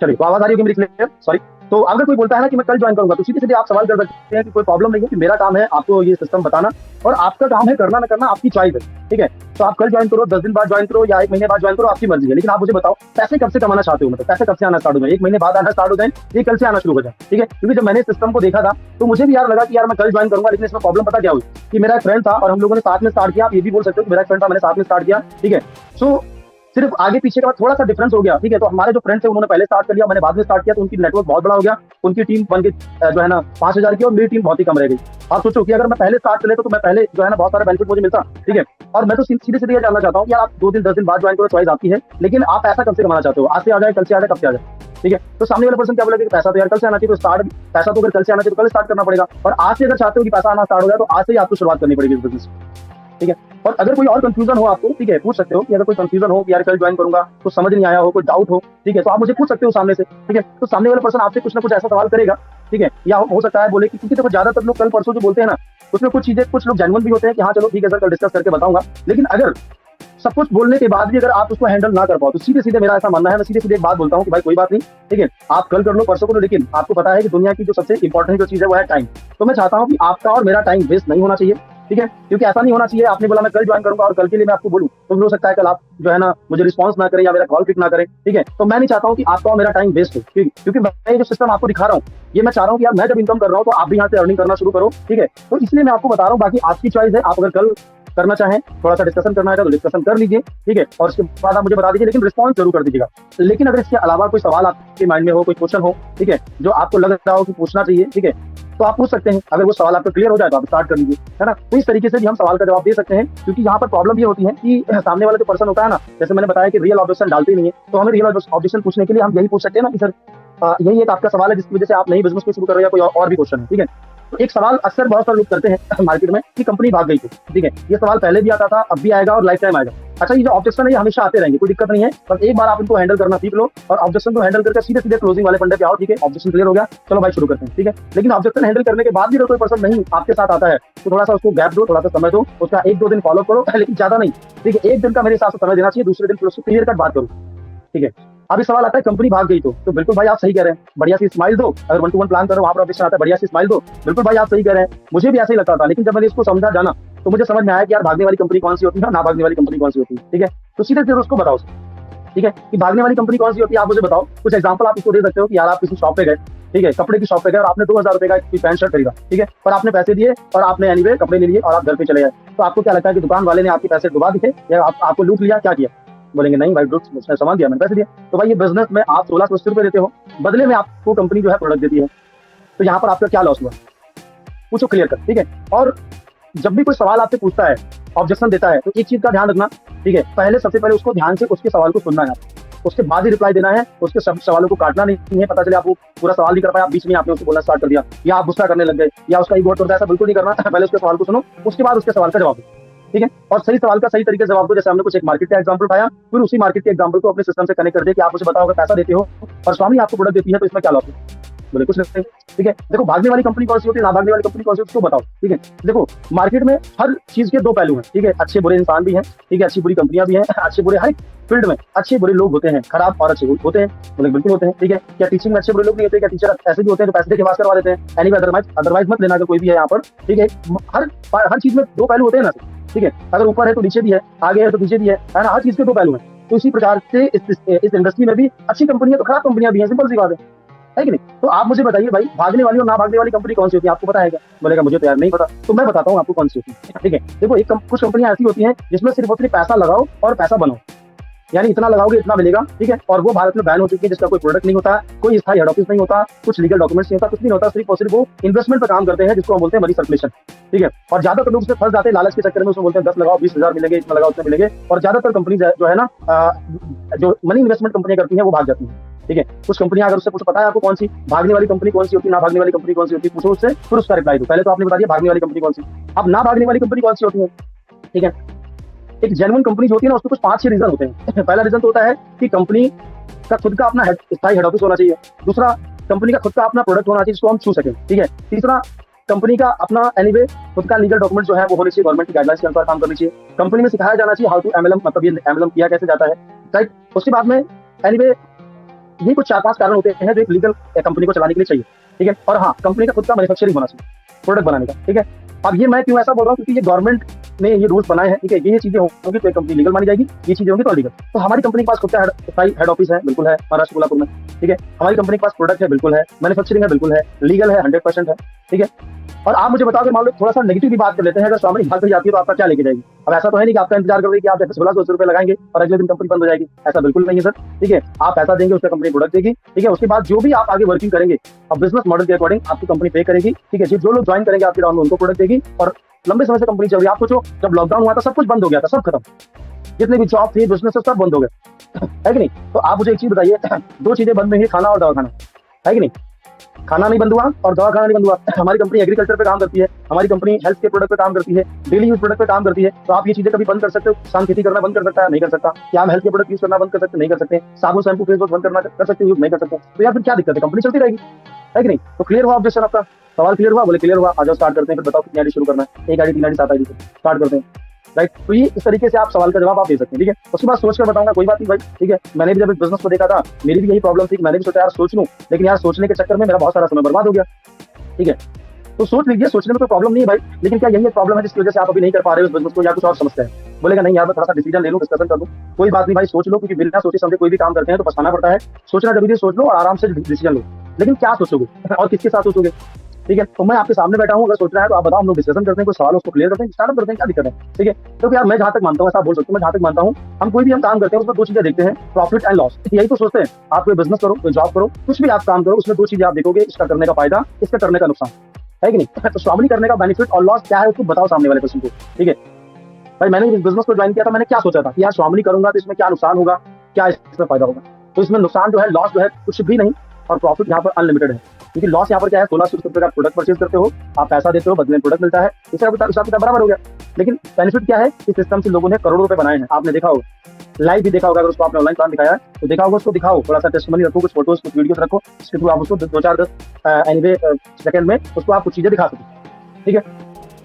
चलिए, तो आवाज आ रही होगी मेरी क्लियर? सॉरी। तो अगर कोई बोलता है ना कि मैं कल ज्वाइन करूंगा, तो सीधे सीधे आप सवाल कर सकते हैं कि कोई प्रॉब्लम नहीं है, कि मेरा काम है आपको ये सिस्टम बताना, और आपका काम है करना ना करना, आपकी चॉइस है। ठीक है, तो आप कल ज्वाइन करो, 10 दिन बाद ज्वाइन करो, या 1 महीने बाद ज्वाइन करो, आपकी मर्जी है। लेकिन आप मुझे बताओ, पैसे कब से कमाना चाहते हो? मतलब पैसे कब से आना स्टार्ट हो जाए? 1 महीने बाद आना स्टार्ट हो जाए, ये कल से आना शुरू हो जाए? ठीक है, क्योंकि जब मैंने सिस्टम को देखा था तो मुझे भी यार लगा कि यार मैं कल ज्वाइन करूंगा, लेकिन इसमें प्रॉब्लम पता क्या हुई कि मेरा एक फ्रेंड था और हम लोगों ने साथ में स्टार्ट किया। आप ये भी बोल सकते हो कि मेरा एक फ्रेंड था, मैंने साथ में स्टार्ट किया। ठीक है, सो सिर्फ आगे पीछे का थोड़ा सा डिफरेंस हो गया। ठीक है, तो हमारे जो फ्रेंड्स थे उन्होंने पहले स्टार्ट कर लिया, मैंने बाद में स्टार्ट किया, तो उनकी नेटवर्क बहुत बड़ा हो गया, उनकी टीम बन के जो है ना 5,000 की, और मेरी टीम बहुत ही कम रह गई। आप सोचो कि अगर मैं पहले स्टार्ट कर लेता तो मैं पहले जो है ना बहुत सारा बेनिफिट मुझे मिलता। ठीक है, और मैं तो सीधे सीधे ये जानना चाहता हूँ यार, आप 2 दिन 10 दिन बाद ज्वाइन करो, चॉइस आपकी है, लेकिन आप पैसा कब से कमाना चाहते हो? आज से आ जाए, कल से आ जाए, कब से आ जाए? ठीक है, तो सामने वाला पर्सन क्या बोलेगा कि पैसा तो यार कल से आना चाहिए, तो स्टार्ट, पैसा तो अगर कल से आना चाहिए तो कल स्टार्ट करना पड़ेगा। और आज से अगर चाहते हो कि पैसा आना स्टार्ट हो जाए, तो आज से ही आपको शुरुआत करनी पड़ेगी इस बिजनेस। ठीक है, और अगर कोई और कंफ्यूजन हो आपको, ठीक है, पूछ सकते हो कि अगर कोई कंफ्यूजन हो कि यार कल ज्वाइन करूंगा, कुछ समझ नहीं आया हो, कोई डाउट हो, ठीक है, तो आप मुझे पूछ सकते हो सामने से। ठीक है, तो सामने वाला पर्सन आपसे कुछ ना कुछ ऐसा सवाल करेगा। ठीक है, या हो सकता है बोले कि, क्योंकि देखो ज्यादातर लोग कल परसों जो बोलते हैं ना, उसमें कुछ चीजें, कुछ लोग जेन्युइन भी होते हैं कि हाँ चलो ठीक है सर, कल डिस्कस करके बताऊंगा। लेकिन अगर सब कुछ बोलने के बाद भी अगर आप उसको हैंडल ना कर पाओ, तो सीधे सीधे मेरा ऐसा मानना है, मैं सीधे सीधे एक बात बोलता हूँ कि भाई कोई बात नहीं, ठीक है, आप कल कर लो, परसों करो, लेकिन आपको पता है कि दुनिया की जो सबसे इंपॉर्टेंट जो चीज है वो है टाइम। तो मैं चाहता हूँ कि आपका और मेरा टाइम वेस्ट नहीं होना चाहिए। ठीक है, क्योंकि ऐसा नहीं होना चाहिए आपने बोला मैं कल ज्वाइन करूंगा और कल के लिए मैं आपको बोलूं, तो हो सकता है कल आप जो है ना मुझे रिस्पांस ना करें या मेरा कॉल पिक ना करें। ठीक है, तो मैं नहीं चाहता हूं कि आपका और मेरा टाइम वेस्ट हो, क्योंकि मैं ये जो सिस्टम आपको दिखा रहा हूं, ये मैं चाह रहा हूं कि यार मैं जब इनकम कर रहा हूं तो आप भी यहाँ से अर्निंग करना शुरू करो। ठीक है, तो इसलिए मैं आपको बता रहा हूँ, बाकी आपकी चॉइस है, आप अगर कल करना चाहें, थोड़ा सा डिस्कशन करना है तो डिस्कशन कर लीजिए। ठीक है, और उसके बाद आप मुझे बता दीजिए, लेकिन रिस्पॉन्स जरूर कर दीजिएगा। लेकिन अगर इसके अलावा कोई सवाल आपके माइंड में हो, कोई क्वेश्चन हो, ठीक है, जो आपको लग रहा हो कि पूछना चाहिए, ठीक है, तो आप पूछ सकते हैं। अगर वो सवाल आपको क्लियर हो जाए तो आप स्टार्ट कर लीजिए, है ना। तो इस तरीके से भी हम सवाल का जवाब दे सकते हैं, क्योंकि यहाँ पर प्रॉब्लम ये होती है कि सामने वाला जो पर्सन होता है ना, जैसे मैंने बताया कि रियल ऑब्जेक्शन डालते ही नहीं है, तो हमें रियल ऑब्जेक्शन पूछने के लिए हम यही पूछ सकते हैं ना कि सर यही एक आपका सवाल है जिसकी वजह से आप नई बिजनेस को शुरू कर रहे हो, या कोई और भी क्वेश्चन है। ठीक है, तो एक सवाल अक्सर बहुत सारे लोग करते हैं मार्केट में कि कंपनी भाग गई थी। ठीक है, ये सवाल पहले भी आता था, अब भी आएगा और लाइफ टाइम आएगा। अच्छा, ये जो ऑब्जेक्शन है ये हमेशा आते रहेंगे, कोई दिक्कत नहीं है, बस एक बार आप इनको हैंडल करना सीख लो और ऑब्जेक्शन को हैंडल करके सीधे सीधे क्लोजिंग वाले फंडे पे आओ। ठीक है, ऑब्जेक्शन क्लियर हो गया, चलो भाई शुरू करते हैं। ठीक है, लेकिन ऑब्जेक्शन हैंडल करने के बाद भी अगर कोई पर्सन नहीं आपके साथ आता है तो थोड़ा सा उसको गैप दो, थोड़ा सा समय दो, उसका 1-2 दिन फॉलो करो, लेकिन ज्यादा नहीं। ठीक है, 1 दिन का मेरे हिसाब से समय देना चाहिए, दूसरे दिन फिर उसको क्लियर कट बात करो। ठीक है, अभी सवाल आता है कंपनी भाग गई तो बिल्कुल भाई आप सही कह रहे हैं, बढ़िया सी स्माइल दो। अगर 1-to-1 प्लान करो वहां पर ऑब्जेक्शन आता है, बढ़िया सी स्माइल दो। बिल्कुल भाई आप सही कह रहे हैं, मुझे भी ऐसे ही लगता था, लेकिन जब मैंने इसको समझा जाना तो मुझे समझ में आया कि यार भागने वाली कंपनी कौन सी होती है, ना भागने वाली कंपनी कौन सी होती है। ठीक है, तो सीधे सीधे उसको बताओ। ठीक है, कि भागने वाली कंपनी कौन सी होती है, आप मुझे बताओ। कुछ एग्जांपल आप इसको दे सकते हो कि यार आप किसी शॉप पे गए, ठीक है, कपड़े की शॉप पे गए और आपने 2000 रुपए का एक पैंट शर्ट खरीदा। ठीक है, पर आपने पैसे दिए और आपने एनीवे कपड़े ले लिए और आप घर पे चले गए, तो आपको क्या लगता है कि दुकान वाले ने आपके पैसे डुबा दिए या आपको लूट लिया, क्या किया? बोलेंगे नहीं भाई, उसने सामान दिया, मैंने पैसे दिए। तो भाई ये बिजनेस में आप 1680 रुपए देते हो, बदले में आपको कंपनी जो है प्रोडक्ट देती है, तो यहाँ पर आपका क्या लॉस हुआ, पूछो क्लियर कर। ठीक है, और जब भी कोई सवाल आपसे पूछता है, ऑब्जेक्शन देता है, तो एक चीज का ध्यान रखना। ठीक है, पहले सबसे पहले उसको ध्यान से उसके सवाल को सुनना है, उसके बाद ही रिप्लाई देना है, उसके सब सवालों को काटना नहीं है। पता चले आप वो पूरा सवाल नहीं कर पाए, आप बीच में आपने उसको बोलना स्टार्ट कर दिया या आप गुस्सा करने लग गए या उसका ईगो हर्ट होता है, ऐसा बिल्कुल नहीं करना। पहले उसके सवाल को सुनो, उसके बाद उसके सवाल का जवाब दो। ठीक है, और सही सवाल का सही तरीके से जवाब दो। जैसे हमने कुछ एक मार्केट का एग्जांपल उठाया, फिर उसी मार्केट के एग्जांपल को अपने सिस्टम से कनेक्ट कर दे कि आप मुझे बताओ, अगर पैसा देते हो और स्वामी आपको प्रोडक्ट देती है तो इसमें क्या लॉस है? बोले कुछ नहीं। ठीक है, देखो भागने वाली कंपनी कौन सी होती है, ना भागने वाली कंपनी कौन सी होती है, उसको बताओ। ठीक है, देखो मार्केट में हर चीज के 2 पहलू हैं। ठीक है, अच्छे बुरे इंसान भी हैं, ठीक है, अच्छी बुरी कंपनियां भी हैं, अच्छे बुरे हर फील्ड में अच्छे बुरे लोग होते हैं, खराब और अच्छे होते हैं, बोले बिल्कुल होते हैं। ठीक है, क्या टीचिंग में अच्छे बुरे लोग नहीं होते? क्या टीचर ऐसे भी होते हैं जो पैसे देके पास करवा देते हैं? एनी अदरवाइज मत लेना अगर कोई भी है यहाँ पर। ठीक है, हर चीज में 2 पहलू होते हैं ना। ठीक है, अगर ऊपर है तो नीचे भी है, आगे है तो पीछे भी है ना, हर चीज के 2 पहलू हैं। तो इसी प्रकार से इस इंडस्ट्री में भी अच्छी कंपनियां तो खराब कंपनियां भी हैं, सिंपल सी बात है कि नहीं? तो आप मुझे बताइए भाई, भागने वाली और ना भागने वाली कंपनी कौन सी होती है, आपको पता है क्या? बोलेगा मुझे तो यार नहीं पता। तो मैं बताता हूँ आपको कौन सी होती है। ठीक है, देखो कुछ कंपनियां ऐसी होती हैं जिसमें सिर्फ और सिर्फ पैसा लगाओ और पैसा बनाओ, यानी इतना लगाओगे इतना मिलेगा। ठीक है, और वो भारत में बैन हो चुकी है, जिसका कोई प्रोडक्ट नहीं होता, कोई स्थायी हेड ऑफिस नहीं होता, कुछ लीगल डॉक्यूमेंट्स नहीं होता, कुछ नहीं होता, सिर्फ और सिर्फ वो इन्वेस्टमेंट पर काम करते हैं, जिसको हम बोलते हैं मनी सर्कुलेशन। ठीक है, और ज्यादातर लोग उसमें फंस जाते हैं लालच के चक्कर में, उसमें बोलते हैं 10 लगाओ 20,000 मिलेंगे, इसमें लगाओ उसमें मिलेंगे, और ज्यादातर कंपनी जो है ना जो मनी इन्वेस्टमेंट कंपनियां करती हैं वो भाग जाती हैं। ठीक है, कुछ कंपनियां अगर उससे पूछो पता है आपको कौन सी भागने वाली कंपनी कौन सी होती है, ना भागने वाली कंपनी कौन सी होती है, पूछो उससे, फिर उसका रिप्लाई दो। पहले तो आपने बता दिया भागने वाली कंपनी कौन सी, अब ना भागने वाली कंपनी कौन सी होती है। ठीक है, एक जेन्युइन कंपनी जो होती है ना, उसके कुछ 5-6 रीजन होते हैं। पहला रीजन तो होता है कि कंपनी का खुद का अपना स्थायी हेड ऑफिस होना चाहिए। दूसरा, कंपनी का खुद का अपना प्रोडक्ट होना चाहिए जिसको हम छू सकें। ठीक है, तीसरा, कंपनी का अपना एनीवे खुद का लीगल डॉक्यूमेंट जो है वो होने चाहिए, गवर्नमेंट की गाइडलाइंस के अनुसार काम करनी चाहिए। कंपनी में सिखाया जाना चाहिए हाउ टू एमएलएम, मतलब ये एमएलएम किया कैसे जाता है, राइट। उसके बाद में एनीवे ये कुछ 4-5 कारण होते हैं जो एक लीगल कंपनी को चलाने के लिए चाहिए। ठीक है, और हाँ, कंपनी का खुद का मैन्युफैक्चरिंग होना चाहिए प्रोडक्ट बनाने का। ठीक है, अब ये मैं क्यों ऐसा बोल रहा हूँ, क्योंकि ये गवर्नमेंट ने ये रूल्स बनाए हैं। ठीक है, ये चीजें होंगी तो एक कंपनी लीगल मानी जाएगी, ये चीजें होंगी तो लीगल। तो हमारी कंपनी के पास खुद का हेड ऑफिस है, बिल्कुल है, महाराष्ट्र कोल्हापुर में। ठीक है, हमारी कंपनी के पास प्रोडक्ट है, बिल्कुल है, मैन्युफैक्चरिंग है, बिल्कुल है, लीगल है, 100% है। ठीक है, और आप मुझे बताओ, मान लो थोड़ा सा नेगेटिव भी बात कर लेते हैं, अगर स्वामी भाग जाती है तो आपका क्या लेके जाएगी? अब ऐसा तो है नहीं कि आपका इंतजार कर रही है कि आप 1600 रुपए लगाएंगे और अगले दिन कंपनी बंद हो जाएगी, ऐसा बिल्कुल नहीं है सर। ठीक है, आप पैसा देंगे, उसका कंपनी प्रोडक्ट देगी। ठीक है, उसके बाद जो भी आप आगे वर्किंग करेंगे, अब बिजनेस मॉडल के अकॉर्डिंग आपकी कंपनी पे करेगी। ठीक है, जो लोग ज्वाइन करेंगे आपके राउंड में उनको प्रोडक्ट देगी, और लंबे समय से कंपनी चल रही है। आप सोचो, जब लॉकडाउन हुआ था सब कुछ बंद हो गया था, सब खत्म, जितने भी जॉब थी, बिजनेस सब बंद हो गए, है कि नहीं? तो आप मुझे एक चीज बताइए, 2 चीजें बंद हुई, खाना और दवा खाना, है कि नहीं? खाना नहीं बंद हुआ और दवा खाना नहीं बंद हुआ। हमारी कंपनी एग्रीकल्चर पे काम करती है, हमारी कंपनी हेल्थ के प्रोडक्ट पे काम करती है, डेली यूज प्रोडक्ट पे काम करती है। तो आप ये चीजें कभी बंद कर सकते हो? किसान खेती करना बंद कर सकता है? नहीं कर सकता। क्या हम हेल्थ के प्रोडक्ट यूज करना बंद कर सकते? नहीं कर सकते। साबुन शैम्पू फेस वॉश बंद करना कर सकते हो? नहीं कर सकते। तो यार फिर क्या दिक्कत है, कंपनी चलती रहेगी, है कि नहीं? तो क्लियर हुआ ऑब्जेक्शन आपका? सवाल क्लियर हुआ? बोले क्लियर हुआ, आ जाओ स्टार्ट करते हैं। फिर बताओ कितनी आईडी शुरू करना है, 1 आईडी 3 आईडी 7 आईडी से स्टार्ट करते हैं, राइट। तो ये इस तरीके से आप सवाल का जवाब आप दे सकते हैं। ठीक है, उसके बाद सोच कर बताऊंगा, कोई बात नहीं भाई। ठीक है, मैंने भी जब इस बिजनेस को देखा था, मेरी भी यही प्रॉब्लम थी, मैंने भी सोचा यार सोच लूं, लेकिन यार सोचने के चक्कर में मेरा बहुत सारा समय बर्बाद हो गया। ठीक है, तो सोच लीजिए, सोचने में कोई प्रॉब्लम नहीं है भाई, लेकिन क्या यही एक प्रॉब्लम है जिसकी वजह से आप अभी नहीं कर पा रहे हो इस बिजनेस को, या कुछ और समस्या है? बोलेगा नहीं यार मैं थोड़ा सा डिसीजन ले लूं, डिस्कशन कर लूं। कोई बात नहीं भाई, सोच लो, क्योंकि बिना सोचे समझे कोई भी काम करते हैं तो पछताना पड़ता है। सोचना जरूरी है, सोच लो और आराम से डिसीजन लो, लेकिन क्या सोचोगे और किसके साथ सोचोगे? ठीक है, तो मैं आपके सामने बैठा हूँ, अगर सोचना है तो आप बताओ, हम लोग डिस्कशन करते हैं, कोई सवाल उसको क्लियर करते हैं, स्टार्टअप करते हैं, क्या दिक्कत है? ठीक है, तो यार मैं जहां तक मानता हूँ, ऐसा बोल सकता हूँ, मैं जहां तक मानता हूँ, हम कोई भी हम काम करते हैं उसमें 2 चीजें देखते हैं, प्रॉफिट एंड लॉस। यही तो सोचते हैं। आप कोई बिजनेस करो, कोई जॉब करो, कुछ भी आप काम करो, उसमें 2 चीजें आप देखोगे, इसका करने का फायदा, इसका करने का नुकसान, है कि नहीं? तो स्वामी करने का बेनिफिट और लॉस क्या है उसको बताओ सामने वाले पर्सन को। ठीक है भाई, मैंने इस बिजनेस को ज्वाइन किया था, मैंने क्या सोचा था कि यार स्वामी करूंगा तो इसमें क्या नुकसान होगा, क्या इसमें फायदा होगा? तो इसमें नुकसान जो है, लॉस जो है कुछ भी नहीं, और प्रॉफिट यहाँ पर अनलिमिटेड है। क्योंकि लॉस यहाँ पर क्या है, 1600 रुपए का प्रोडक्ट परचेज करते हो, आप पैसा देते हो, बदले में प्रोडक्ट मिलता है, इसका बराबर हो गया। लेकिन बेनिफिट क्या है, इस सिस्टम से लोगों ने करोड़ों रुपए बनाए हैं, आपने देखा होगा, लाइव भी देखा होगा, अगर उसको आपने ऑनलाइन प्लान दिखाया है तो देखा होगा, उसको दिखाओ, थोड़ा सा टेस्टिमनी रखो, कुछ फोटोज कुछ वीडियोस रखो, इसके थ्रू आप उसको 2-4 एनीवे सेकंड में उसको आप कुछ चीजें दिखा सको, ठीक है।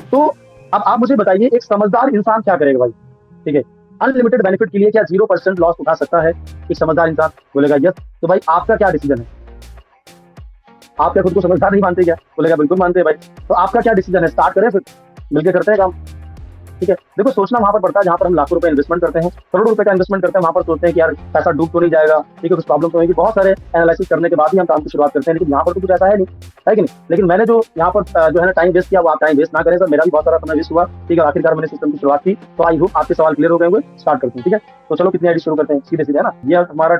तो अब आप मुझे बताइए, एक समझदार इंसान क्या करेगा भाई, ठीक है, अनलिमिटेड बेनिफिट के लिए क्या 0% लॉस उठा सकता है एक समझदार इंसान? बोलेगा यस। तो भाई आपका क्या डिसीजन है? आप क्या खुद को समझदार नहीं मानते क्या? बोलेगा बिल्कुल मानते हैं भाई। तो आपका क्या डिसीजन है? स्टार्ट करें फिर, मिलकर करते हैं काम, ठीक है। देखो सोचना वहां पर पड़ता है जहां पर हम लाखों रुपए इन्वेस्टमेंट करते हैं, करोड़ों रुपए का इन्वेस्टमेंट करते हैं, वहां पर सोचते हैं कि यार पैसा डूब तो नहीं जाएगा, ठीक है, कुछ प्रॉब्लम तो होगी, बहुत सारे एनालिसिस करने के बाद ही हम काम की शुरुआत करते हैं, लेकिन यहाँ पर तो कुछ ऐसा है नहीं, है कि नहीं। लेकिन मैंने जो यहाँ पर जो है ना टाइम वेस्ट किया, वो आप टाइम वेस्ट ना करें सर, मेरा भी बहुत सारा समय वेस्ट हुआ, ठीक है, आखिरकार मैंने सिस्टम की शुरुआत की, तो आई होप आपके सवाल क्लियर हो गए होंगे। स्टार्ट करते हैं, ठीक है। तो चलो कितनी आईडी शुरू करते हैं, सीधे सीधे, है ना, ये हमारा